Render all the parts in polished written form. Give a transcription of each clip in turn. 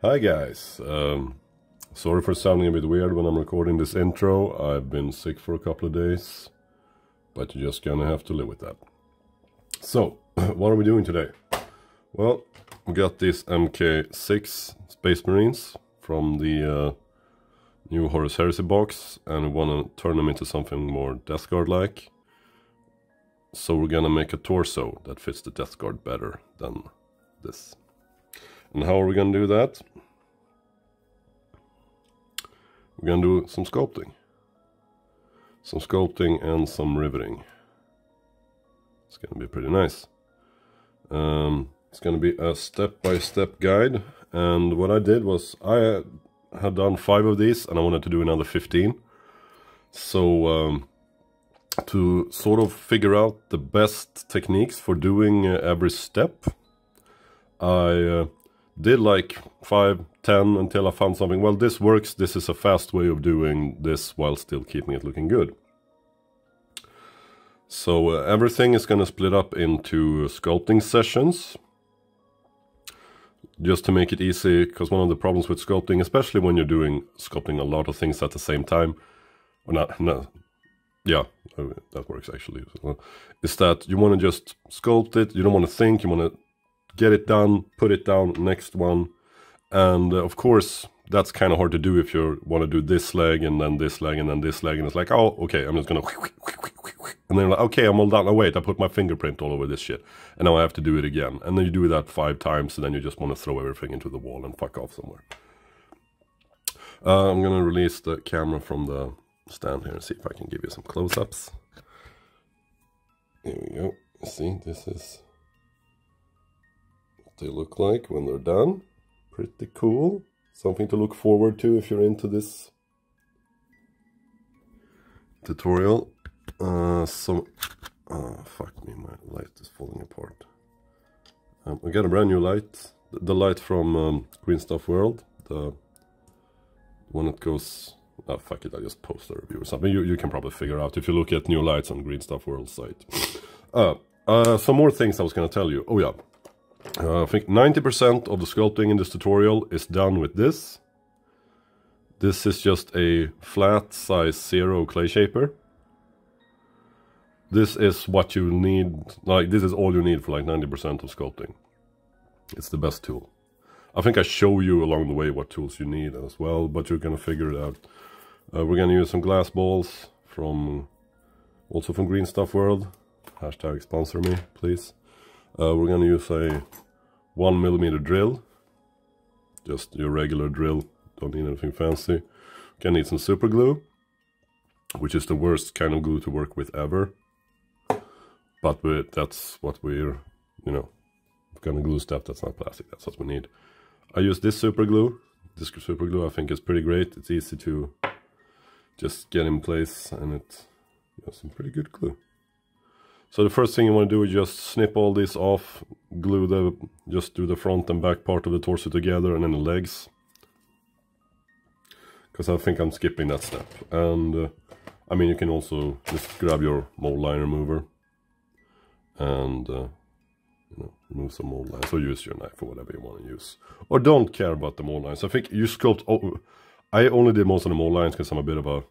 Hi guys, sorry for sounding a bit weird when I'm recording this intro. I've been sick for a couple of days, but you're just gonna have to live with that. So, what are we doing today? Well, we got these MK6 Space Marines from the new Horus Heresy box, and we want to turn them into something more Death Guard-like. So we're gonna make a torso that fits the Death Guard better than this. And how are we going to do that? We're going to do some sculpting. Some sculpting and some riveting. It's going to be pretty nice. It's going to be a step-by-step guide. And what I did was, I had done 5 of these and I wanted to do another 15. So, to sort of figure out the best techniques for doing every step, I did like 5, 10 until I found something. Well, this works. This is a fast way of doing this while still keeping it looking good. So everything is going to split up into sculpting sessions. Just to make it easy, because one of the problems with sculpting, especially when you're doing sculpting a lot of things at the same time, or not, yeah, that works actually, is that you want to just sculpt it. You don't want to think, you want to get it done, put it down, next one. And of course, that's kind of hard to do if you want to do this leg and then this leg and then this leg. And it's like, oh, okay, I'm just going to... And then like, okay, I'm all done. Oh, wait, I put my fingerprint all over this shit. And now I have to do it again. And then you do that 5 times and then you just want to throw everything into the wall and fuck off somewhere. I'm going to release the camera from the stand here and see if I can give you some close-ups. Here we go. See, this is... they look like when they're done. Pretty cool. Something to look forward to if you're into this tutorial. Fuck me, my light is falling apart. We got a brand new light. The light from Green Stuff World. The one that goes... oh, fuck it, I just post a review or something. You can probably figure out if you look at new lights on Green Stuff World site. Some more things I was going to tell you. Oh yeah. I think 90% of the sculpting in this tutorial is done with this. This is just a flat size 0 clay shaper. This is what you need, like this is all you need for like 90% of sculpting. It's the best tool. I think I show you along the way what tools you need as well, but you're gonna figure it out. We're gonna use some glass balls from, also from Green Stuff World. Hashtag sponsor me, please. We're going to use a 1mm drill, just your regular drill, don't need anything fancy. Gonna need some super glue, which is the worst kind of glue to work with ever, but that's what we're, you know, gonna glue stuff that's not plastic, that's what we need. I use this super glue. This super glue I think is pretty great. It's easy to just get in place and it's, you know, some pretty good glue. So the first thing you want to do is just snip all this off, just do the front and back part of the torso together and then the legs. Because I think I'm skipping that step. And I mean, you can also just grab your mold line remover and you know, remove some mold lines, or use your knife or whatever you want to use. Or don't care about the mold lines. I think you sculpt... oh, I only did most of the mold lines because I'm a bit of a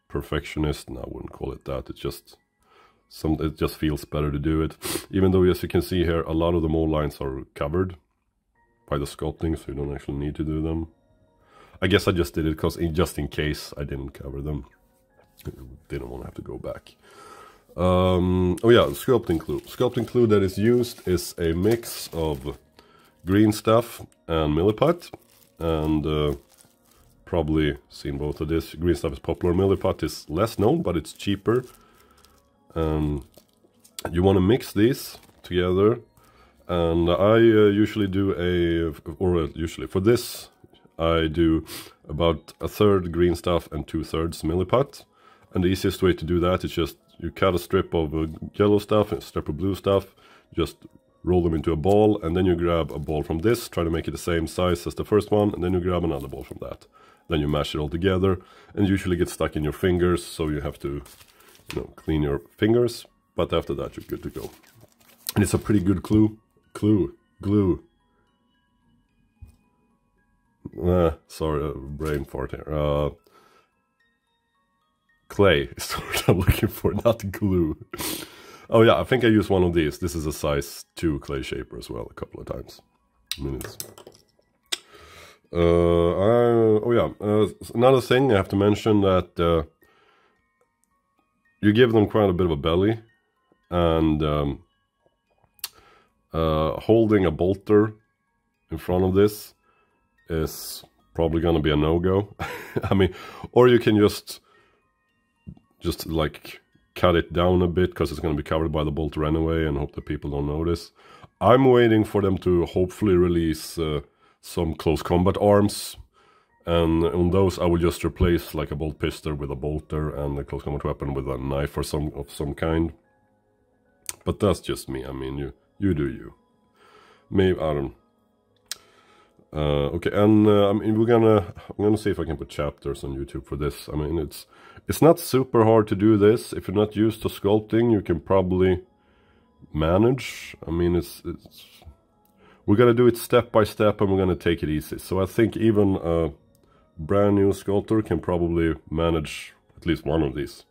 perfectionist, and I wouldn't call it that. It's just... it just feels better to do it, even though, as you can see here, a lot of the mold lines are covered by the sculpting, so you don't actually need to do them. I guess I just did it because just in case I didn't cover them, didn't want to have to go back. Oh yeah, sculpting glue. Sculpting glue that is used is a mix of green stuff and milliput, and probably seen both of this. Green stuff is popular, milliput is less known, but it's cheaper. You want to mix these together, and I usually do usually for this I do about 1/3 green stuff and 2/3 milliput. And the easiest way to do that is just you cut a strip of yellow stuff and a strip of blue stuff, just roll them into a ball, and then you grab a ball from this, try to make it the same size as the first one, and then you grab another ball from that. Then you mash it all together, and usually get stuck in your fingers, so you have to, you know, clean your fingers, but after that you're good to go. And it's a pretty good glue. sorry, brain fart here. Clay is what I'm looking for, not glue. Oh yeah, I think I used one of these. This is a size 2 clay shaper as well, a couple of times. Another thing I have to mention that you give them quite a bit of a belly, and holding a bolter in front of this is probably gonna be a no-go. I mean, or you can just like cut it down a bit because it's gonna be covered by the bolter anyway, and hope that people don't notice. I'm waiting for them to hopefully release some close combat arms, and on those I will just replace like a bolt pistol with a bolter and a close combat weapon with a knife or some kind. But that's just me. I mean, you do you. Maybe I don't. Okay, and I mean I'm gonna see if I can put chapters on YouTube for this. I mean it's not super hard to do this. If you're not used to sculpting, you can probably manage. I mean we're gonna do it step by step, and we're gonna take it easy. So I think even a brand new sculptor can probably manage at least one of these.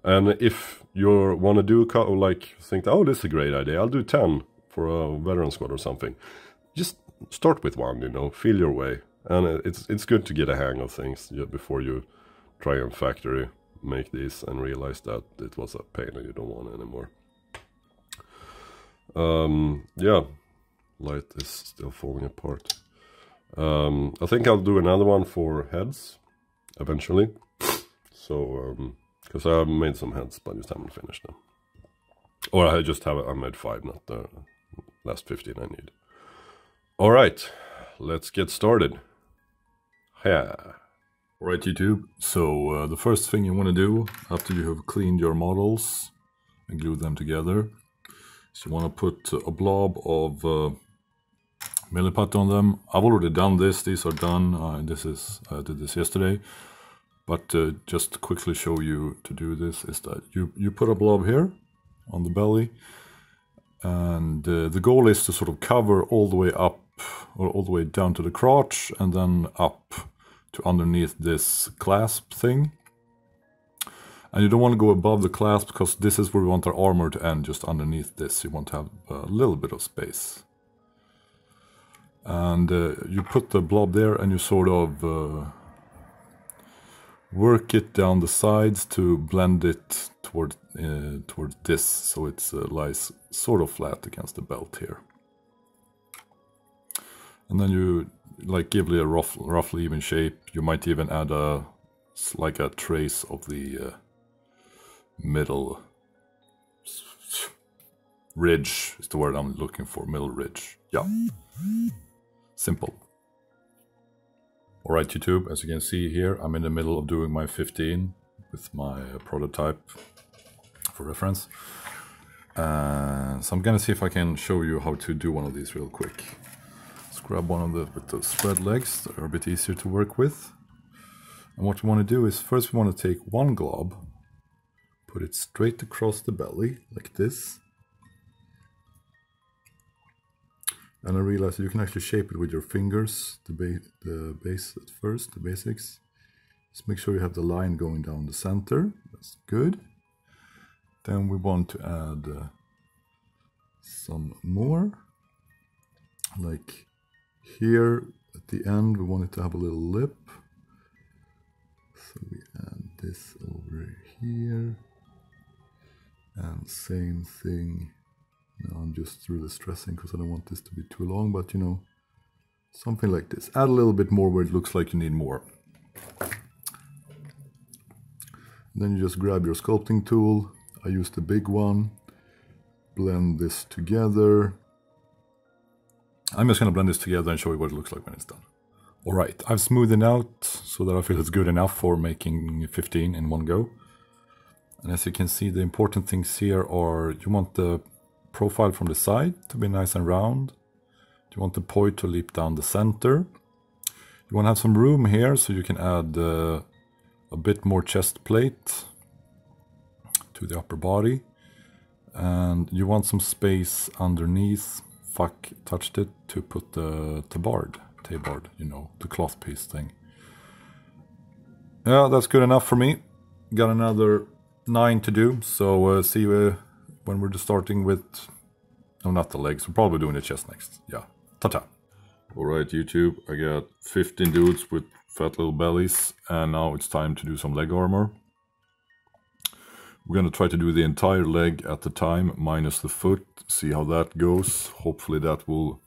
And if you want to do like think, oh, this is a great idea, I'll do 10 for a veteran squad or something. Just start with one, you know, feel your way. And it's good to get a hang of things before you try and factory make these and realize that it was a pain and you don't want it anymore. Yeah, light is still falling apart. I think I'll do another one for heads eventually. So, because I've made some heads, but I just haven't finished them. Or I made 5, not the last 15 I need. Alright, let's get started. Yeah. Alright YouTube, so the first thing you want to do after you have cleaned your models and glued them together, so you want to put a blob of milliput on them. I've already done this, these are done, I did this yesterday, but just to quickly show you to do this is that you put a blob here on the belly, and the goal is to sort of cover all the way up or all the way down to the crotch and then up to underneath this clasp thing. And you don't want to go above the clasp because this is where we want our armor to end, just underneath this. You want to have a little bit of space. And you put the blob there and you sort of work it down the sides to blend it toward this, so it lies sort of flat against the belt here. And then you like give it a roughly even shape. You might even add like a trace of the middle ridge is the word I'm looking for. Middle ridge. Yeah. Simple. Alright YouTube, as you can see here, I'm in the middle of doing my 15 with my prototype for reference. So I'm gonna see if I can show you how to do one of these real quick. Let's grab one of with the spread legs that are a bit easier to work with. And what we want to do is first we want to take one glob, put it straight across the belly like this. And I realized that you can actually shape it with your fingers, the base at first, the basics. Just make sure you have the line going down the center. That's good. Then we want to add some more. Like here at the end, we want it to have a little lip. So we add this over here. And same thing. Now I'm just really stressing because I don't want this to be too long, but you know, something like this. Add a little bit more where it looks like you need more. Then you just grab your sculpting tool. I use the big one. Blend this together. I'm just going to blend this together and show you what it looks like when it's done. Alright, I've smoothed it out so that I feel it's good enough for making 15 in one go. And as you can see, the important things here are you want the profile from the side to be nice and round. You want the point to leap down the center. You want to have some room here so you can add a bit more chest plate to the upper body. And you want some space underneath, fuck touched it, to put the tabard T-board, you know, the cloth piece thing. Yeah, that's good enough for me. Got another 9 to do, so see you when we're just starting with... No, not the legs, we're probably doing the chest next. Yeah, ta-ta. Alright YouTube, I got 15 dudes with fat little bellies, and now it's time to do some leg armor. We're gonna try to do the entire leg at the time, minus the foot, see how that goes. Hopefully that will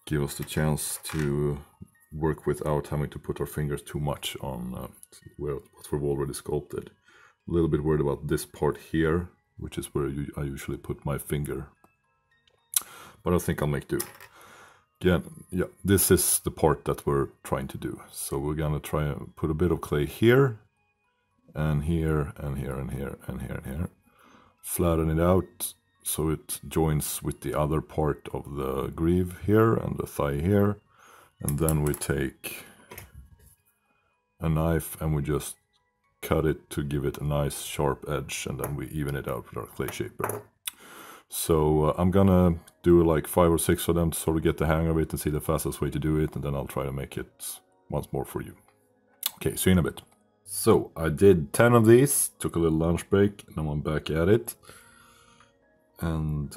give us the chance to work without having to put our fingers too much on what we've already sculpted. A little bit worried about this part here, which is where I usually put my finger. But I think I'll make do. Again, yeah, this is the part that we're trying to do. So we're gonna try and put a bit of clay here, and here, and here, and here, and here, and here. Flatten it out so it joins with the other part of the greave here and the thigh here. And then we take a knife and we just cut it to give it a nice sharp edge, and then we even it out with our clay shaper. So I'm gonna do like 5 or 6 of them to sort of get the hang of it and see the fastest way to do it, and then I'll try to make it once more for you. Okay, see you in a bit. So I did 10 of these, took a little lunch break, and now I'm back at it. And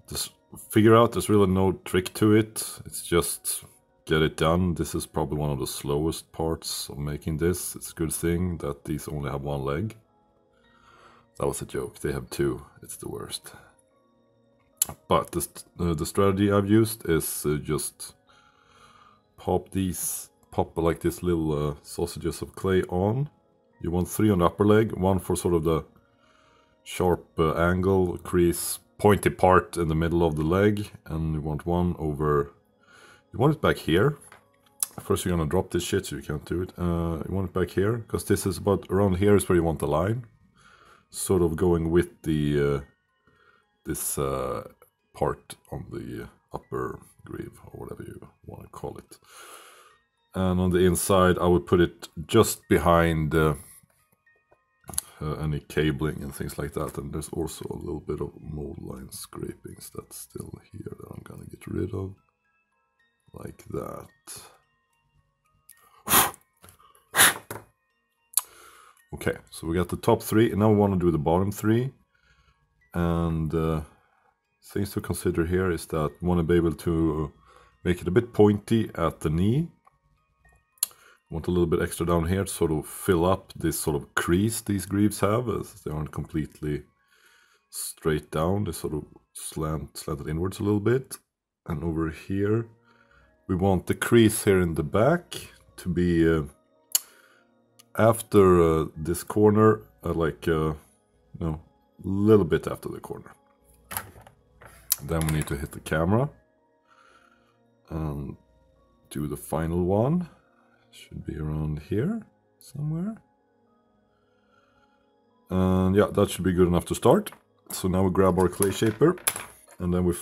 just figure out there's really no trick to it, it's just get it done. This is probably one of the slowest parts of making this. It's a good thing that these only have 1 leg. That was a joke, they have 2, it's the worst. But the strategy I've used is just pop like this little sausages of clay on. You want 3 on the upper leg, 1 for sort of the sharp angle, crease, pointy part in the middle of the leg, and you want 1 over, you want it back here. First you're gonna drop this shit so you can't do it. You want it back here, because this is about, around here is where you want the line. Sort of going with the this part on the upper greave, or whatever you want to call it. And on the inside I would put it just behind any cabling and things like that. And there's also a little bit of mold line scrapings that's still here that I'm gonna get rid of. Like that. Okay, so we got the top 3, and now we want to do the bottom 3. And things to consider here is that we want to be able to make it a bit pointy at the knee. Want a little bit extra down here to sort of fill up this sort of crease these greaves have, as they aren't completely straight down. They sort of slanted inwards a little bit. And over here, we want the crease here in the back to be after this corner, like no, a little bit after the corner. Then we need to hit the camera and do the final one. Should be around here somewhere. And yeah, that should be good enough to start. So now we grab our clay shaper, and then we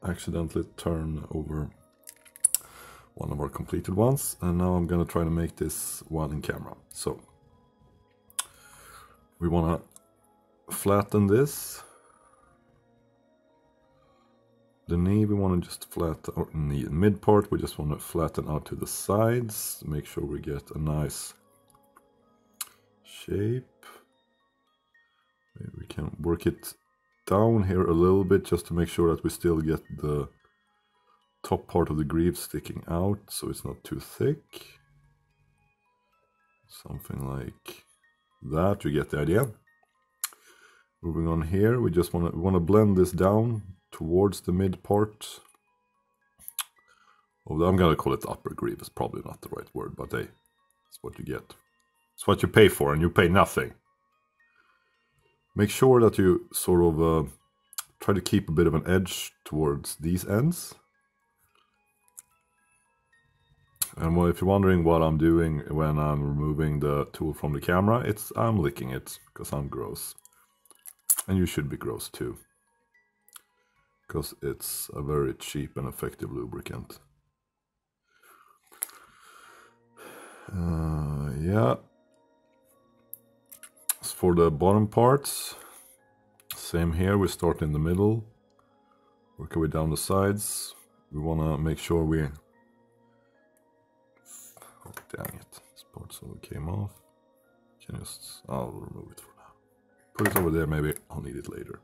accidentally turn over one of our completed ones. And now I'm gonna try to make this one in camera. So we wanna flatten this. The knee we want to just flatten, or knee mid part we just want to flatten out to the sides, make sure we get a nice shape. Maybe we can work it down here a little bit just to make sure that we still get the top part of the greave sticking out, so it's not too thick. Something like that, you get the idea. Moving on here, we just want to blend this down towards the mid part. Oh, I'm gonna call it the upper greave. It's probably not the right word, but hey, it's what you get. It's what you pay for, and you pay nothing. Make sure that you sort of try to keep a bit of an edge towards these ends. And well, if you're wondering what I'm doing when I'm removing the tool from the camera, I'm licking it, because I'm gross. And you should be gross too, because it's a very cheap and effective lubricant. Yeah. As for the bottom parts, same here, we start in the middle, work our way down the sides. We want to make sure we dang it. This part sort of came off. Can just, I'll remove it for now. Put it over there, maybe I'll need it later.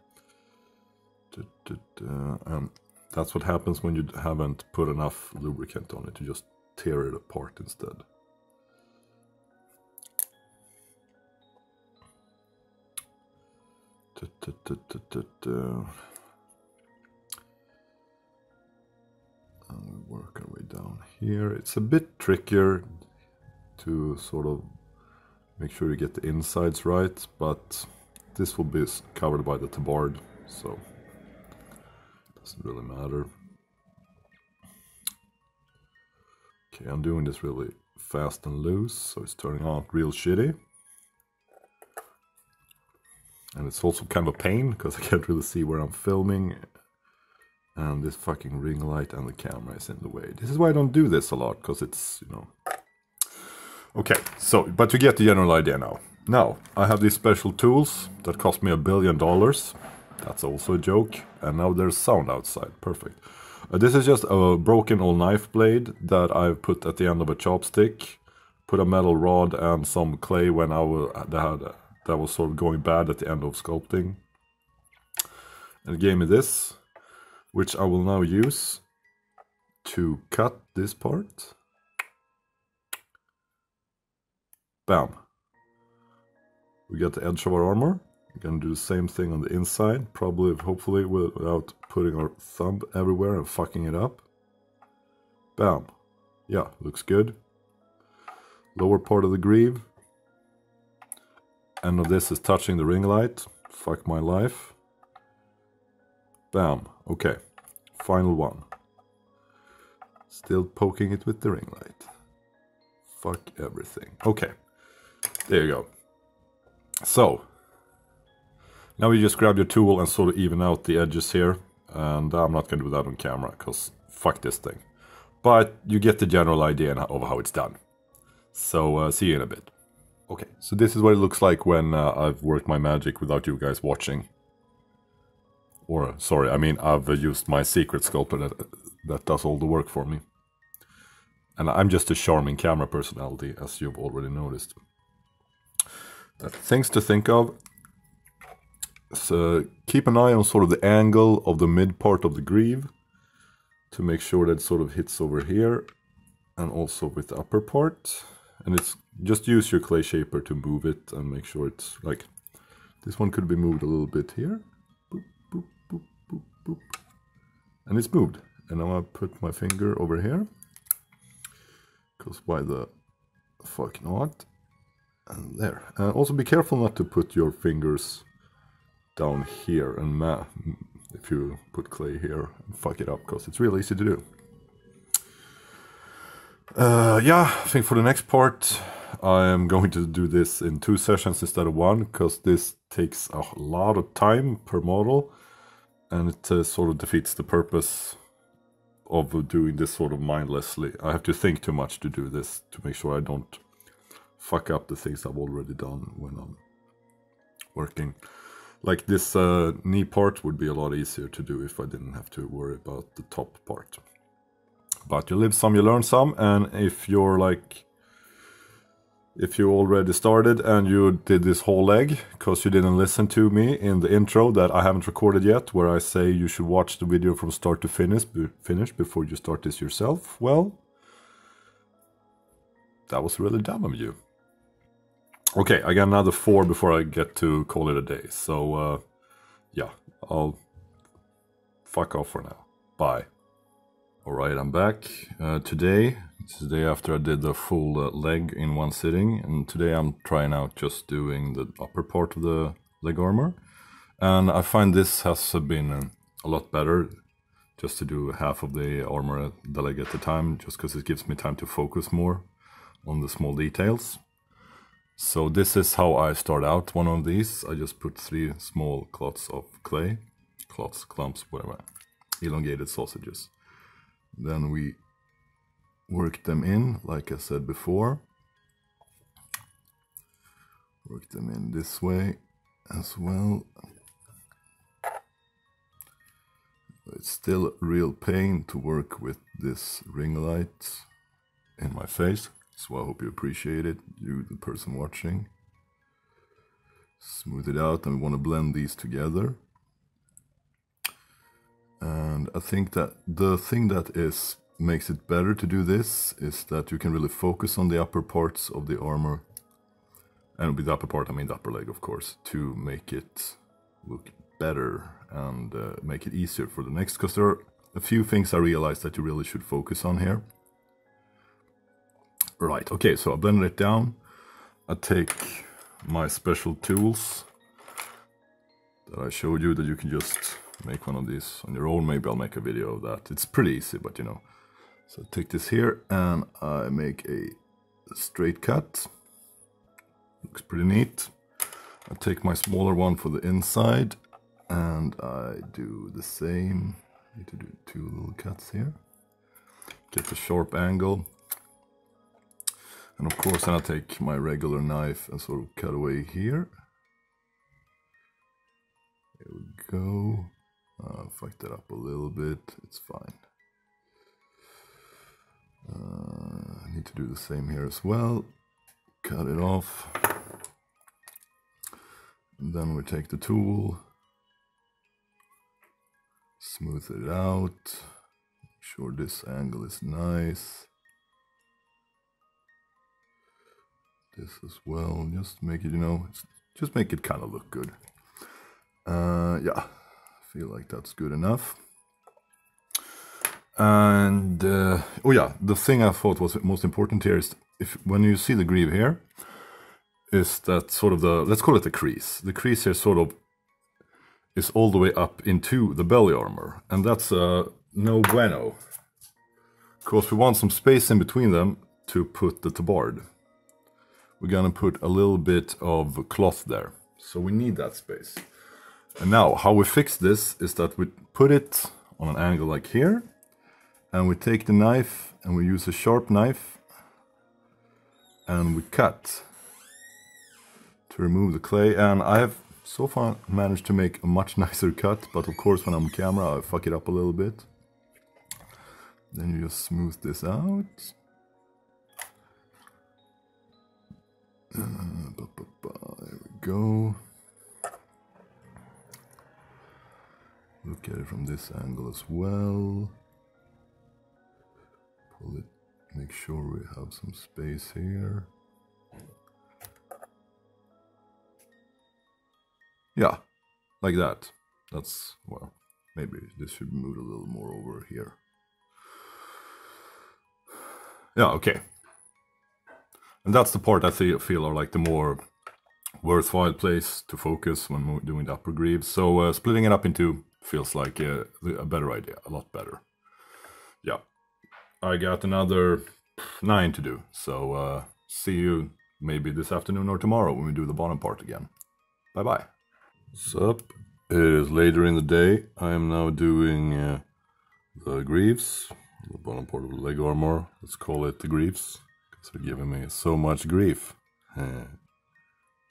And that's what happens when you haven't put enough lubricant on it. You just tear it apart instead. Work our way down here. It's a bit trickier to sort of make sure you get the insides right, but this will be covered by the tabard, so it doesn't really matter. Okay, I'm doing this really fast and loose, so it's turning out real shitty. And it's also kind of a pain, because I can't really see where I'm filming. And this fucking ring light and the camera is in the way. This is why I don't do this a lot, because it's, you know... Okay, so, but you get the general idea now. Now, I have these special tools that cost me $1 billion. That's also a joke. And now there's sound outside. Perfect. This is just a broken old knife blade that I've put at the end of a chopstick. Put a metal rod and some clay when that was sort of going bad at the end of sculpting. And it gave me this, which I will now use to cut this part. Bam. We got the edge of our armor. We're gonna do the same thing on the inside, probably, hopefully, without putting our thumb everywhere and fucking it up. Bam. Yeah, looks good. Lower part of the greave. End of this is touching the ring light. Fuck my life. Bam. Okay. Final one. Still poking it with the ring light. Fuck everything. Okay. There you go. So. Now you just grab your tool and sort of even out the edges here. And I'm not going to do that on camera, because fuck this thing. But you get the general idea of how it's done. So see you in a bit. Okay, so this is what it looks like when I've worked my magic without you guys watching. Or, sorry, I mean, I've used my secret sculptor that does all the work for me. And I'm just a charming camera personality, as you've already noticed. Things to think of. So keep an eye on sort of the angle of the mid part of the greave. To make sure that it sort of hits over here. And also with the upper part. And it's just use your clay shaper to move it and make sure it's like, this one could be moved a little bit here. Boop, boop, boop, boop, boop. And it's moved. And now I put my finger over here. Because why the fuck not? And there. Also be careful not to put your fingers down here. And if you put clay here, and fuck it up, because it's real easy to do. Yeah, I think for the next part I am going to do this in 2 sessions instead of 1, because this takes a lot of time per model, and it sort of defeats the purpose of doing this sort of mindlessly. I have to think too much to do this, to make sure I don't fuck up the things I've already done when I'm working. Like this knee part would be a lot easier to do if I didn't have to worry about the top part. But you live some, you learn some, and if you're like, if you already started and you did this whole leg, because you didn't listen to me in the intro that I haven't recorded yet, where I say you should watch the video from start to finish before you start this yourself, well, that was really dumb of you. Okay, I got another 4 before I get to call it a day, so yeah, I'll fuck off for now. Bye. Alright, I'm back. Today, it's the day after I did the full leg in one sitting, and today I'm trying out just doing the upper part of the leg armor. And I find this has been a lot better, just to do half of the armor, the leg at a time, just because it gives me time to focus more on the small details. So this is how I start out one of these. I just put 3 small clots of clay, clumps, whatever, elongated sausages. Then we work them in, like I said before. Work them in this way as well. It's still a real pain to work with this ring light in my face. So I hope you appreciate it, you the person watching. Smooth it out, and we want to blend these together. And I think that the thing that makes it better to do this is that you can really focus on the upper parts of the armor. And with the upper part, I mean the upper leg, of course, to make it look better and make it easier for the next. Because there are a few things I realized that you really should focus on here. Right, okay, so I blended it down. I take my special tools that I showed you, that you can just make one of these on your own. Maybe I'll make a video of that. It's pretty easy, but you know. So I take this here and I make a straight cut. Looks pretty neat. I take my smaller one for the inside and I do the same. I need to do 2 little cuts here. Get the sharp angle. And of course, then I take my regular knife and sort of cut away here. There we go. Fuck that up a little bit. It's fine. I need to do the same here as well. Cut it off. And then we take the tool. Smooth it out. Make sure this angle is nice. This as well, just make it, you know, just make it kind of look good. Yeah, I feel like that's good enough. And oh yeah, the thing I thought was most important here is when you see the greave here, is that sort of let's call it the crease. The crease here sort of is all the way up into the belly armor, and that's no bueno. Because we want some space in between them to put the tabard. We're gonna put a little bit of cloth there, so we need that space. And now, how we fix this is that we put it on an angle like here, and we take the knife, and we use a sharp knife, and we cut to remove the clay. And I have so far managed to make a much nicer cut, but of course when I'm on camera I fuck it up a little bit. Then you just smooth this out. There we go. Look at it from this angle as well. Pull it, make sure we have some space here. Yeah, like that. That's, well, maybe this should move a little more over here. Yeah, okay. And that's the part I feel are like the more worthwhile place to focus when doing the upper greaves. So splitting it up into feels like a better idea, a lot better. Yeah, I got another 9 to do. So see you maybe this afternoon or tomorrow when we do the bottom part again. Bye bye. What's up? It is later in the day. I am now doing the greaves, the bottom part of the leg armor. Let's call it the greaves. They're giving me so much grief.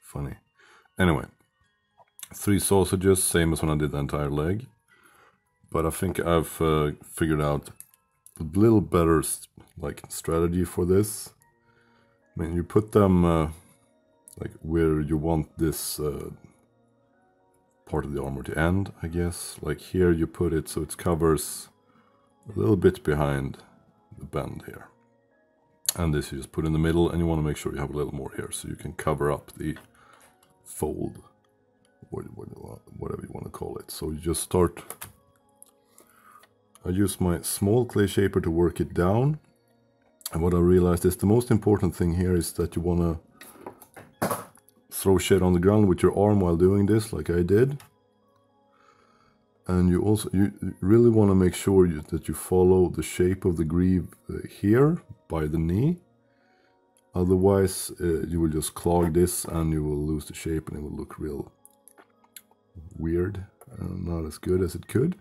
Funny. Anyway, 3 sausages, same as when I did the entire leg. But I think I've figured out a little better like strategy for this. I mean, you put them like where you want this part of the armor to end, I guess. Like here you put it so it covers a little bit behind the bend here. And this you just put in the middle, and you want to make sure you have a little more here so you can cover up the fold, whatever you want to call it. So you just start. I use my small clay shaper to work it down, and what I realized is the most important thing here is that you want to throw shit on the ground with your arm while doing this, like I did. And you really want to make sure that you follow the shape of the greave here by the knee. Otherwise, you will just clog this and you will lose the shape and it will look real weird and not as good as it could.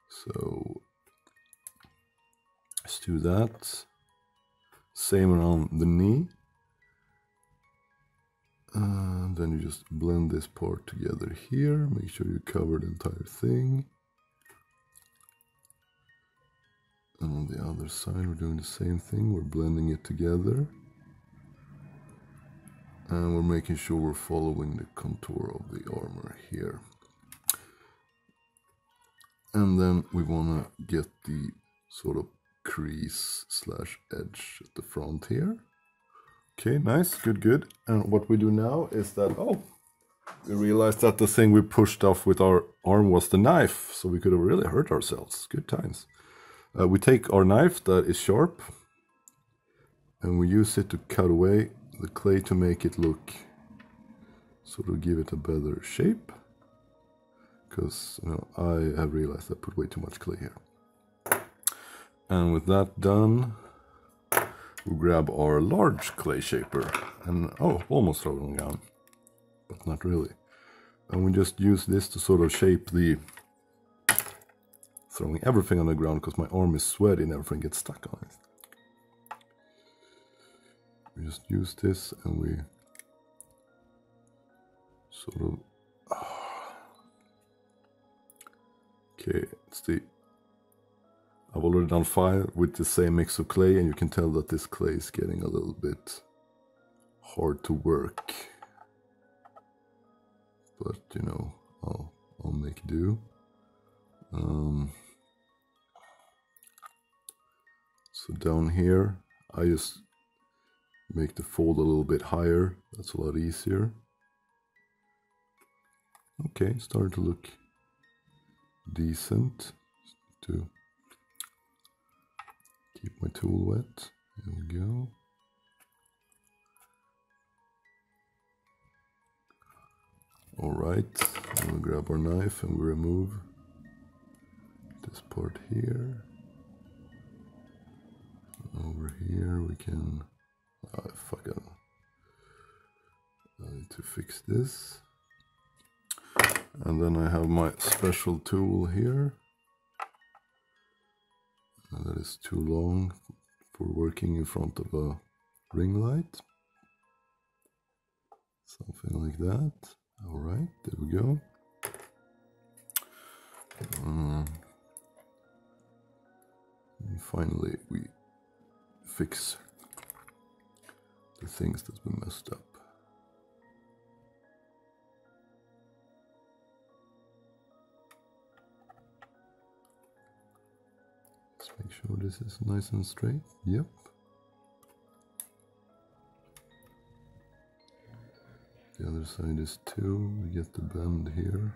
So let's do that. Same around the knee. And then you just blend this part together here. Make sure you cover the entire thing. And on the other side we're doing the same thing, we're blending it together. And we're making sure we're following the contour of the armor here. And then we want to get the sort of crease slash edge at the front here. Okay, nice, good, good. And what we do now is that, oh, we realized that the thing we pushed off with our arm was the knife, so we could have really hurt ourselves. Good times. We take our knife that is sharp, and we use it to cut away the clay to make it look, sort of give it a better shape. Because I have realized I put way too much clay here. And with that done, we grab our large clay shaper and, oh, almost throw it down, but not really. And we just use this to sort of shape the, throwing everything on the ground because my arm is sweaty and everything gets stuck on it. We just use this and we sort of, okay, it's the, I've already done 5 with the same mix of clay, and you can tell that this clay is getting a little bit hard to work. But, you know, I'll make do. So down here, I just make the fold a little bit higher. That's a lot easier. Okay, starting to look decent. To keep my tool wet. There we go. All right, we'll grab our knife and we remove this part here. Over here we can, fuck it. I need to fix this. And then I have my special tool here. And that is too long for working in front of a ring light. Something like that. All right, there we go. And finally, we fix the things that we messed up. Let's make sure this is nice and straight. Yep. The other side is too. We get the bend here.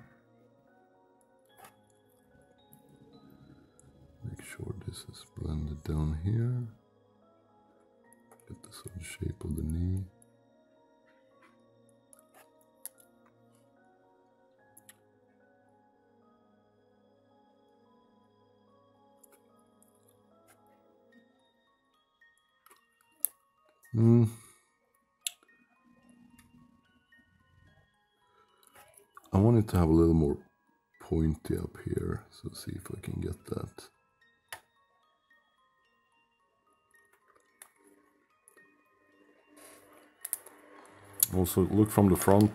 Make sure this is blended down here. Get the sort of shape of the knee. I want it to have a little more pointy up here, so see if I can get that. Also look from the front,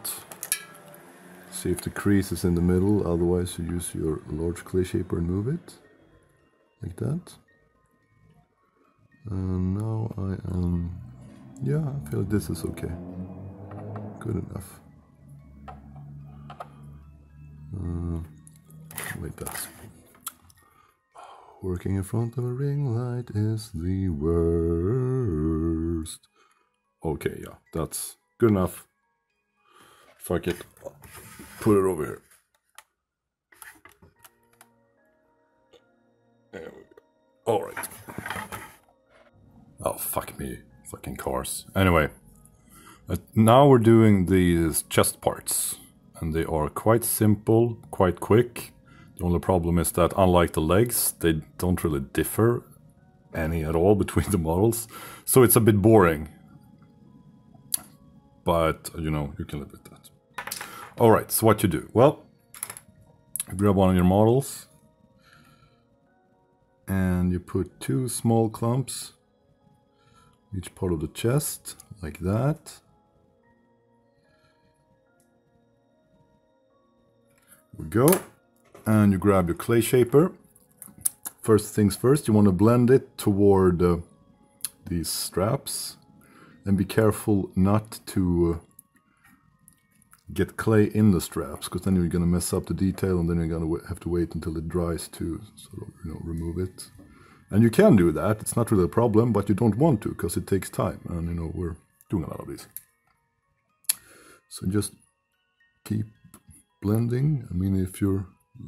see if the crease is in the middle, otherwise you use your large clay shaper and move it, like that. And now I am, yeah, I feel like this is okay, good enough. Like that. Working in front of a ring light is the worst. Okay, yeah, that's good enough. Fuck it. Put it over here. There we go. Alright. Oh, fuck me. Fucking cars. Anyway. Now we're doing these chest parts. And they are quite simple, quite quick. The only problem is that unlike the legs, they don't really differ any at all between the models. So it's a bit boring. But, you know, you can live with that. Alright, so what you do? Well, you grab one of your models. And you put 2 small clumps. Each part of the chest, like that. There we go. And you grab your clay shaper. first things first, you want to blend it toward these straps, and be careful not to get clay in the straps, because then you're going to mess up the detail, and then you're going to have to wait until it dries to sort of, you know, remove it. And you can do that, it's not really a problem, but you don't want to, because it takes time, and you know, we're doing a lot of these. So just keep blending. I mean,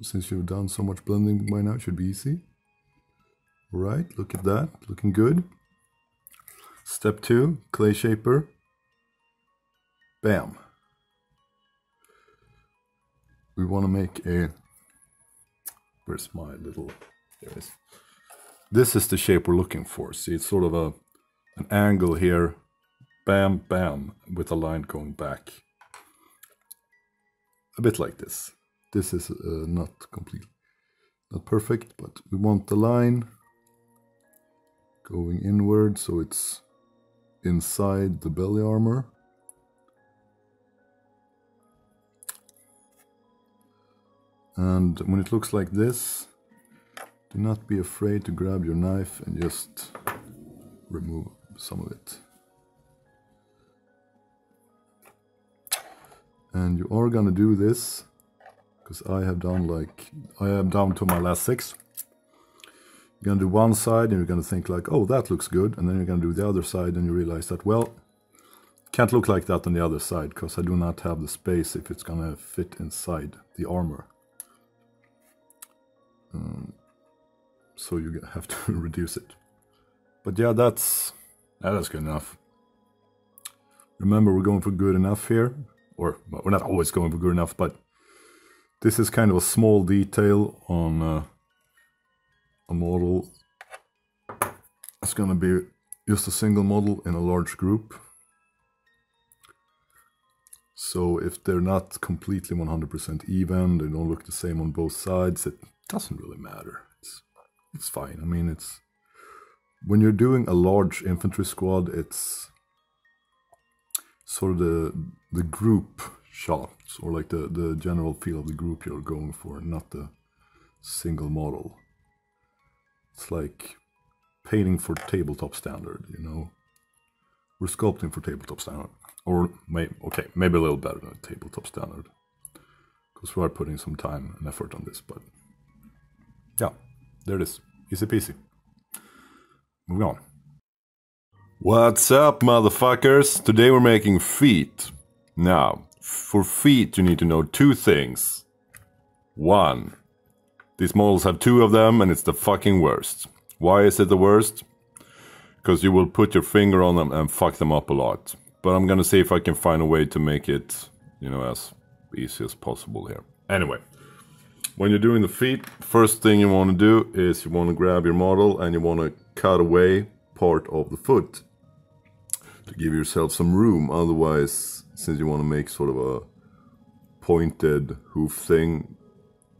since you've done so much blending by now, it should be easy. All right, look at that, looking good. Step 2, clay shaper. Bam. We want to make where's my little, there it is. This is the shape we're looking for. See, it's sort of an angle here. Bam, bam, with a line going back. A bit like this. This is not perfect, but we want the line going inward, so it's inside the belly armor. And when it looks like this, do not be afraid to grab your knife and just remove some of it. And you are gonna do this, because I am down to my last 6. You're gonna do one side and you're gonna think like, oh, that looks good, and then you're gonna do the other side and you realize that, well, can't look like that on the other side, because I do not have the space if it's gonna fit inside the armor. So you have to reduce it. But yeah, that's good enough. Remember, we're going for good enough here. Or, well, we're not always going for good enough, but this is kind of a small detail on a model. It's going to be just a single model in a large group. So if they're not completely 100% even, they don't look the same on both sides, it doesn't really matter. It's fine. I mean, when you're doing a large infantry squad, it's sort of the group shots, or like the general feel of the group you're going for, not the single model. It's like painting for tabletop standard, you know. We're sculpting for tabletop standard, or maybe a little better than tabletop standard, because we are putting some time and effort on this. But yeah, there it is, easy peasy. Moving on. What's up, motherfuckers? Today we're making feet. Now, for feet you need to know 2 things. 1, these models have 2 of them and it's the fucking worst. Why is it the worst? Because you will put your finger on them and fuck them up a lot. But I'm gonna see if I can find a way to make it, you know, as easy as possible here. Anyway, when you're doing the feet, first thing you want to do is you want to grab your model and you want to cut away part of the foot to give yourself some room. Otherwise, since you want to make sort of a pointed hoof thing,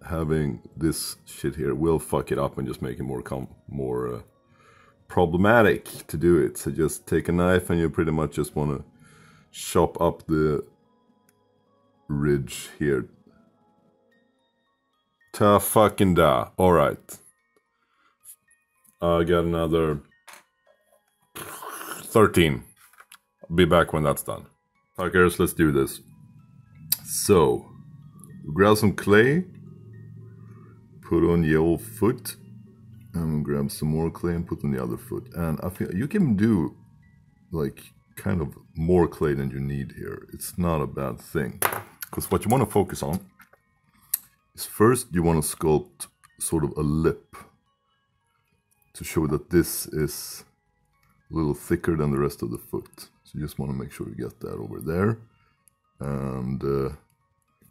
having this shit here will fuck it up and just make it more problematic to do it. So just take a knife and you pretty much just want to chop up the ridge here. Ta fucking da. Alright. I got another 13. I'll be back when that's done. Fuckers, let's do this. So, grab some clay, put on the old foot, and grab some more clay and put on the other foot. And I feel you can do like kind of more clay than you need here. It's not a bad thing. Because what you want to focus on is first you want to sculpt sort of a lip to show that this is a little thicker than the rest of the foot. So you just want to make sure you get that over there. And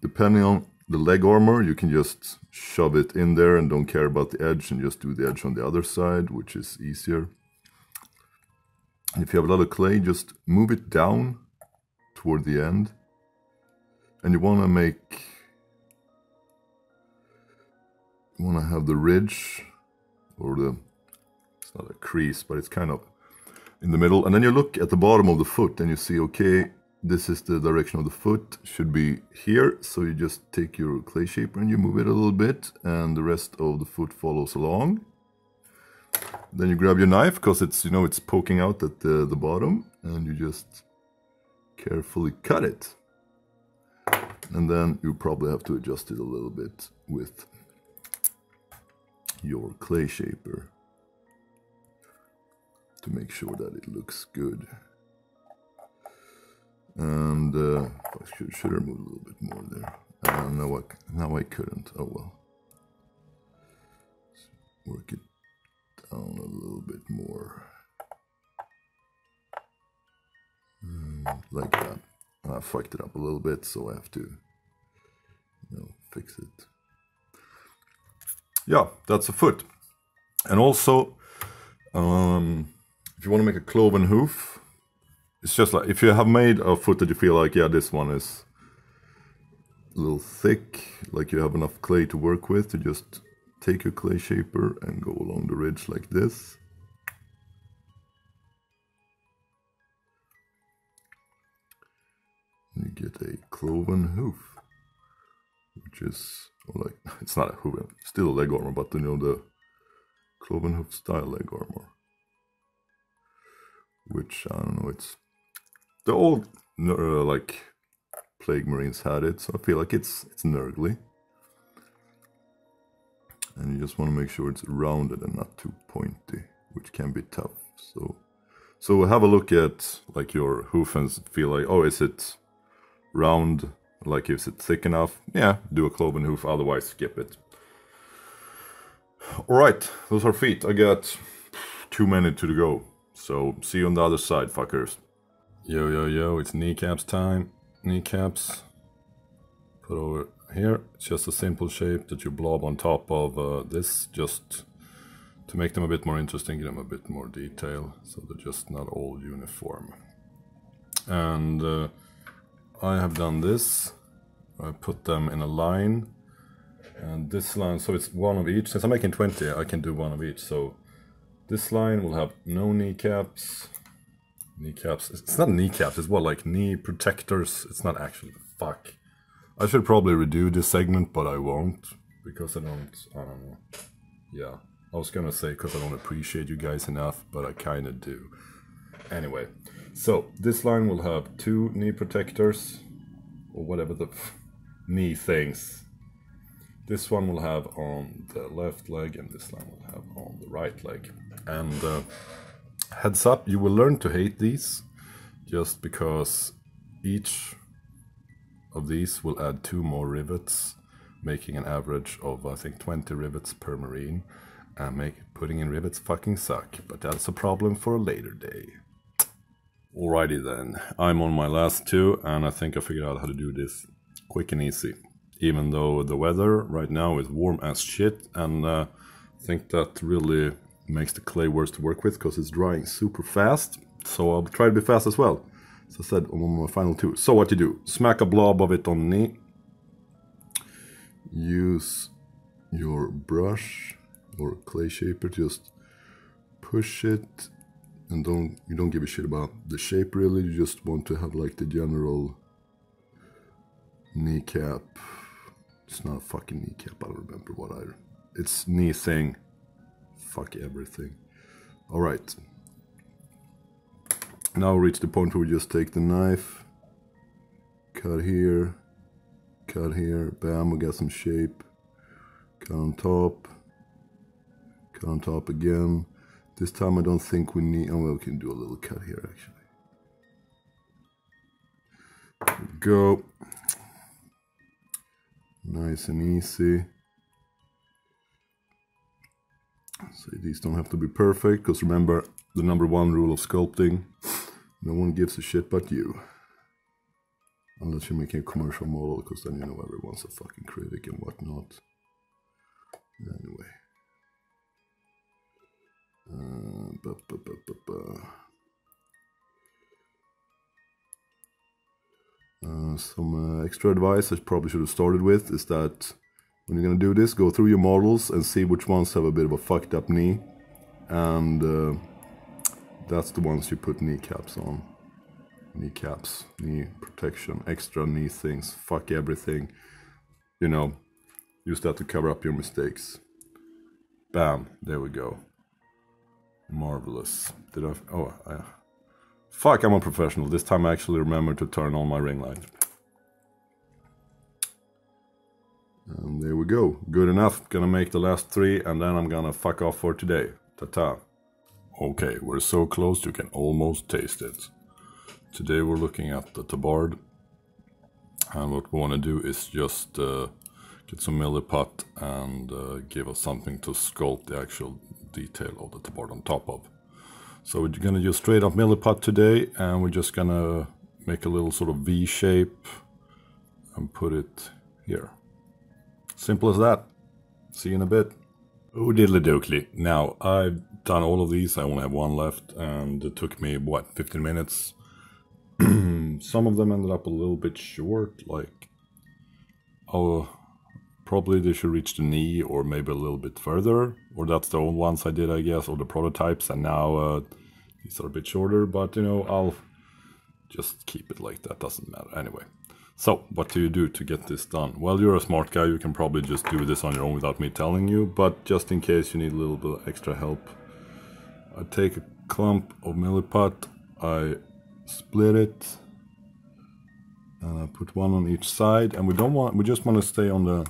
depending on the leg armor, you can just shove it in there and don't care about the edge and just do the edge on the other side, which is easier. And if you have a lot of clay, just move it down toward the end. And you want to have the ridge, or it's not a crease, but it's kind of in the middle. And then you look at the bottom of the foot and you see, okay, this is the direction of the foot, should be here. So you just take your clay shaper and you move it a little bit, and the rest of the foot follows along. then you grab your knife, because it's, you know, it's poking out at the bottom, and you just carefully cut it. And then you probably have to adjust it a little bit with your clay shaper to make sure that it looks good. And I should remove a little bit more there. Now I couldn't. Oh well. Work it down a little bit more. Like that. And I fucked it up a little bit, so I have to, you know, fix it. Yeah, that's a foot. And also, if you want to make a cloven hoof, it's just like, if you have made a foot that you feel like, yeah, this one is a little thick, like you have enough clay to work with, to just take your clay shaper and go along the ridge like this. And you get a cloven hoof, which is, like, it's not a hoof, still a leg armor, but you know, the cloven hoof style leg armor. Which, I don't know, it's, the old, like, Plague Marines had it, so I feel like it's nurgly. And you just want to make sure it's rounded and not too pointy, which can be tough. So have a look at, like, your hoof and feel like, oh, is it round? Like, is it thick enough? Yeah, do a cloven hoof, otherwise skip it. Alright, those are feet. I got 2 minutes to go. So, see you on the other side, fuckers. Yo, it's kneecaps time. Kneecaps. Put over here. It's just a simple shape that you blob on top of this, just to make them a bit more interesting, give them a bit more detail, so they're just not all uniform. And I have done this. I put them in a line. And this line, so it's one of each. Since I'm making 20, I can do one of each. So this line will have no kneecaps. Kneecaps. It's not kneecaps, it's what, like knee protectors. It's not actually. Fuck. I should probably redo this segment, but I won't. Because I don't know. Yeah. I was gonna say because I don't appreciate you guys enough, but I kinda do. Anyway. So, this line will have 2 knee protectors. Or whatever the knee things. This one will have on the left leg, and this one will have on the right leg. And heads up, you will learn to hate these, just because each of these will add 2 more rivets, making an average of, I think, 20 rivets per marine. And putting in rivets fucking suck, but that's a problem for a later day. Alrighty then, I'm on my last 2, and I think I figured out how to do this quick and easy. Even though the weather right now is warm as shit, and I think that really makes the clay worse to work with because it's drying super fast. So I'll try to be fast as well. As I said, on my final 2. So what you do, smack a blob of it on the knee. Use your brush or clay shaper, just push it, and you don't give a shit about the shape really. You just want to have like the general kneecap. It's not a fucking kneecap, I don't remember what it's knee thing. Fuck everything. Alright. Now we reach the point where we just take the knife, cut here, bam, we got some shape, cut on top again. This time I don't think we need, oh well, we can do a little cut here actually. There we go. Nice and easy. So these don't have to be perfect, because remember the #1 rule of sculpting: no one gives a shit but you. Unless you're making a commercial model, because then you know everyone's a fucking critic and whatnot. Anyway. Some extra advice I probably should have started with is that when you're gonna do this, go through your models and see which ones have a bit of a fucked up knee, and that's the ones you put kneecaps on. Kneecaps, knee protection, extra knee things, fuck everything. You know, use that to cover up your mistakes. Bam, there we go. Marvelous. Did I? Oh, fuck! I'm a professional. This time I actually remember to turn on my ring light. And there we go. Good enough. Gonna make the last 3, and then I'm gonna fuck off for today. Ta-ta. Okay, we're so close you can almost taste it. Today we're looking at the tabard. And what we want to do is just get some milliput and give us something to sculpt the actual detail of the tabard on top of. So we're gonna use straight up milliput today, and we're just gonna make a little sort of V shape and put it here. Simple as that. See you in a bit. Oh, diddly dokely. Now, I've done all of these. I only have one left, and it took me, what, 15 minutes? Some of them ended up a little bit short, like, oh, probably they should reach the knee or maybe a little bit further. Or that's the old ones I did, I guess, or the prototypes, and now these are a bit shorter, but, you know, I'll just keep it like that, doesn't matter. Anyway, so what do you do to get this done? Well, you're a smart guy, you can probably just do this on your own without me telling you, but just in case you need a little bit of extra help, I take a clump of milliput, I split it, and I put one on each side, and we just want to stay on the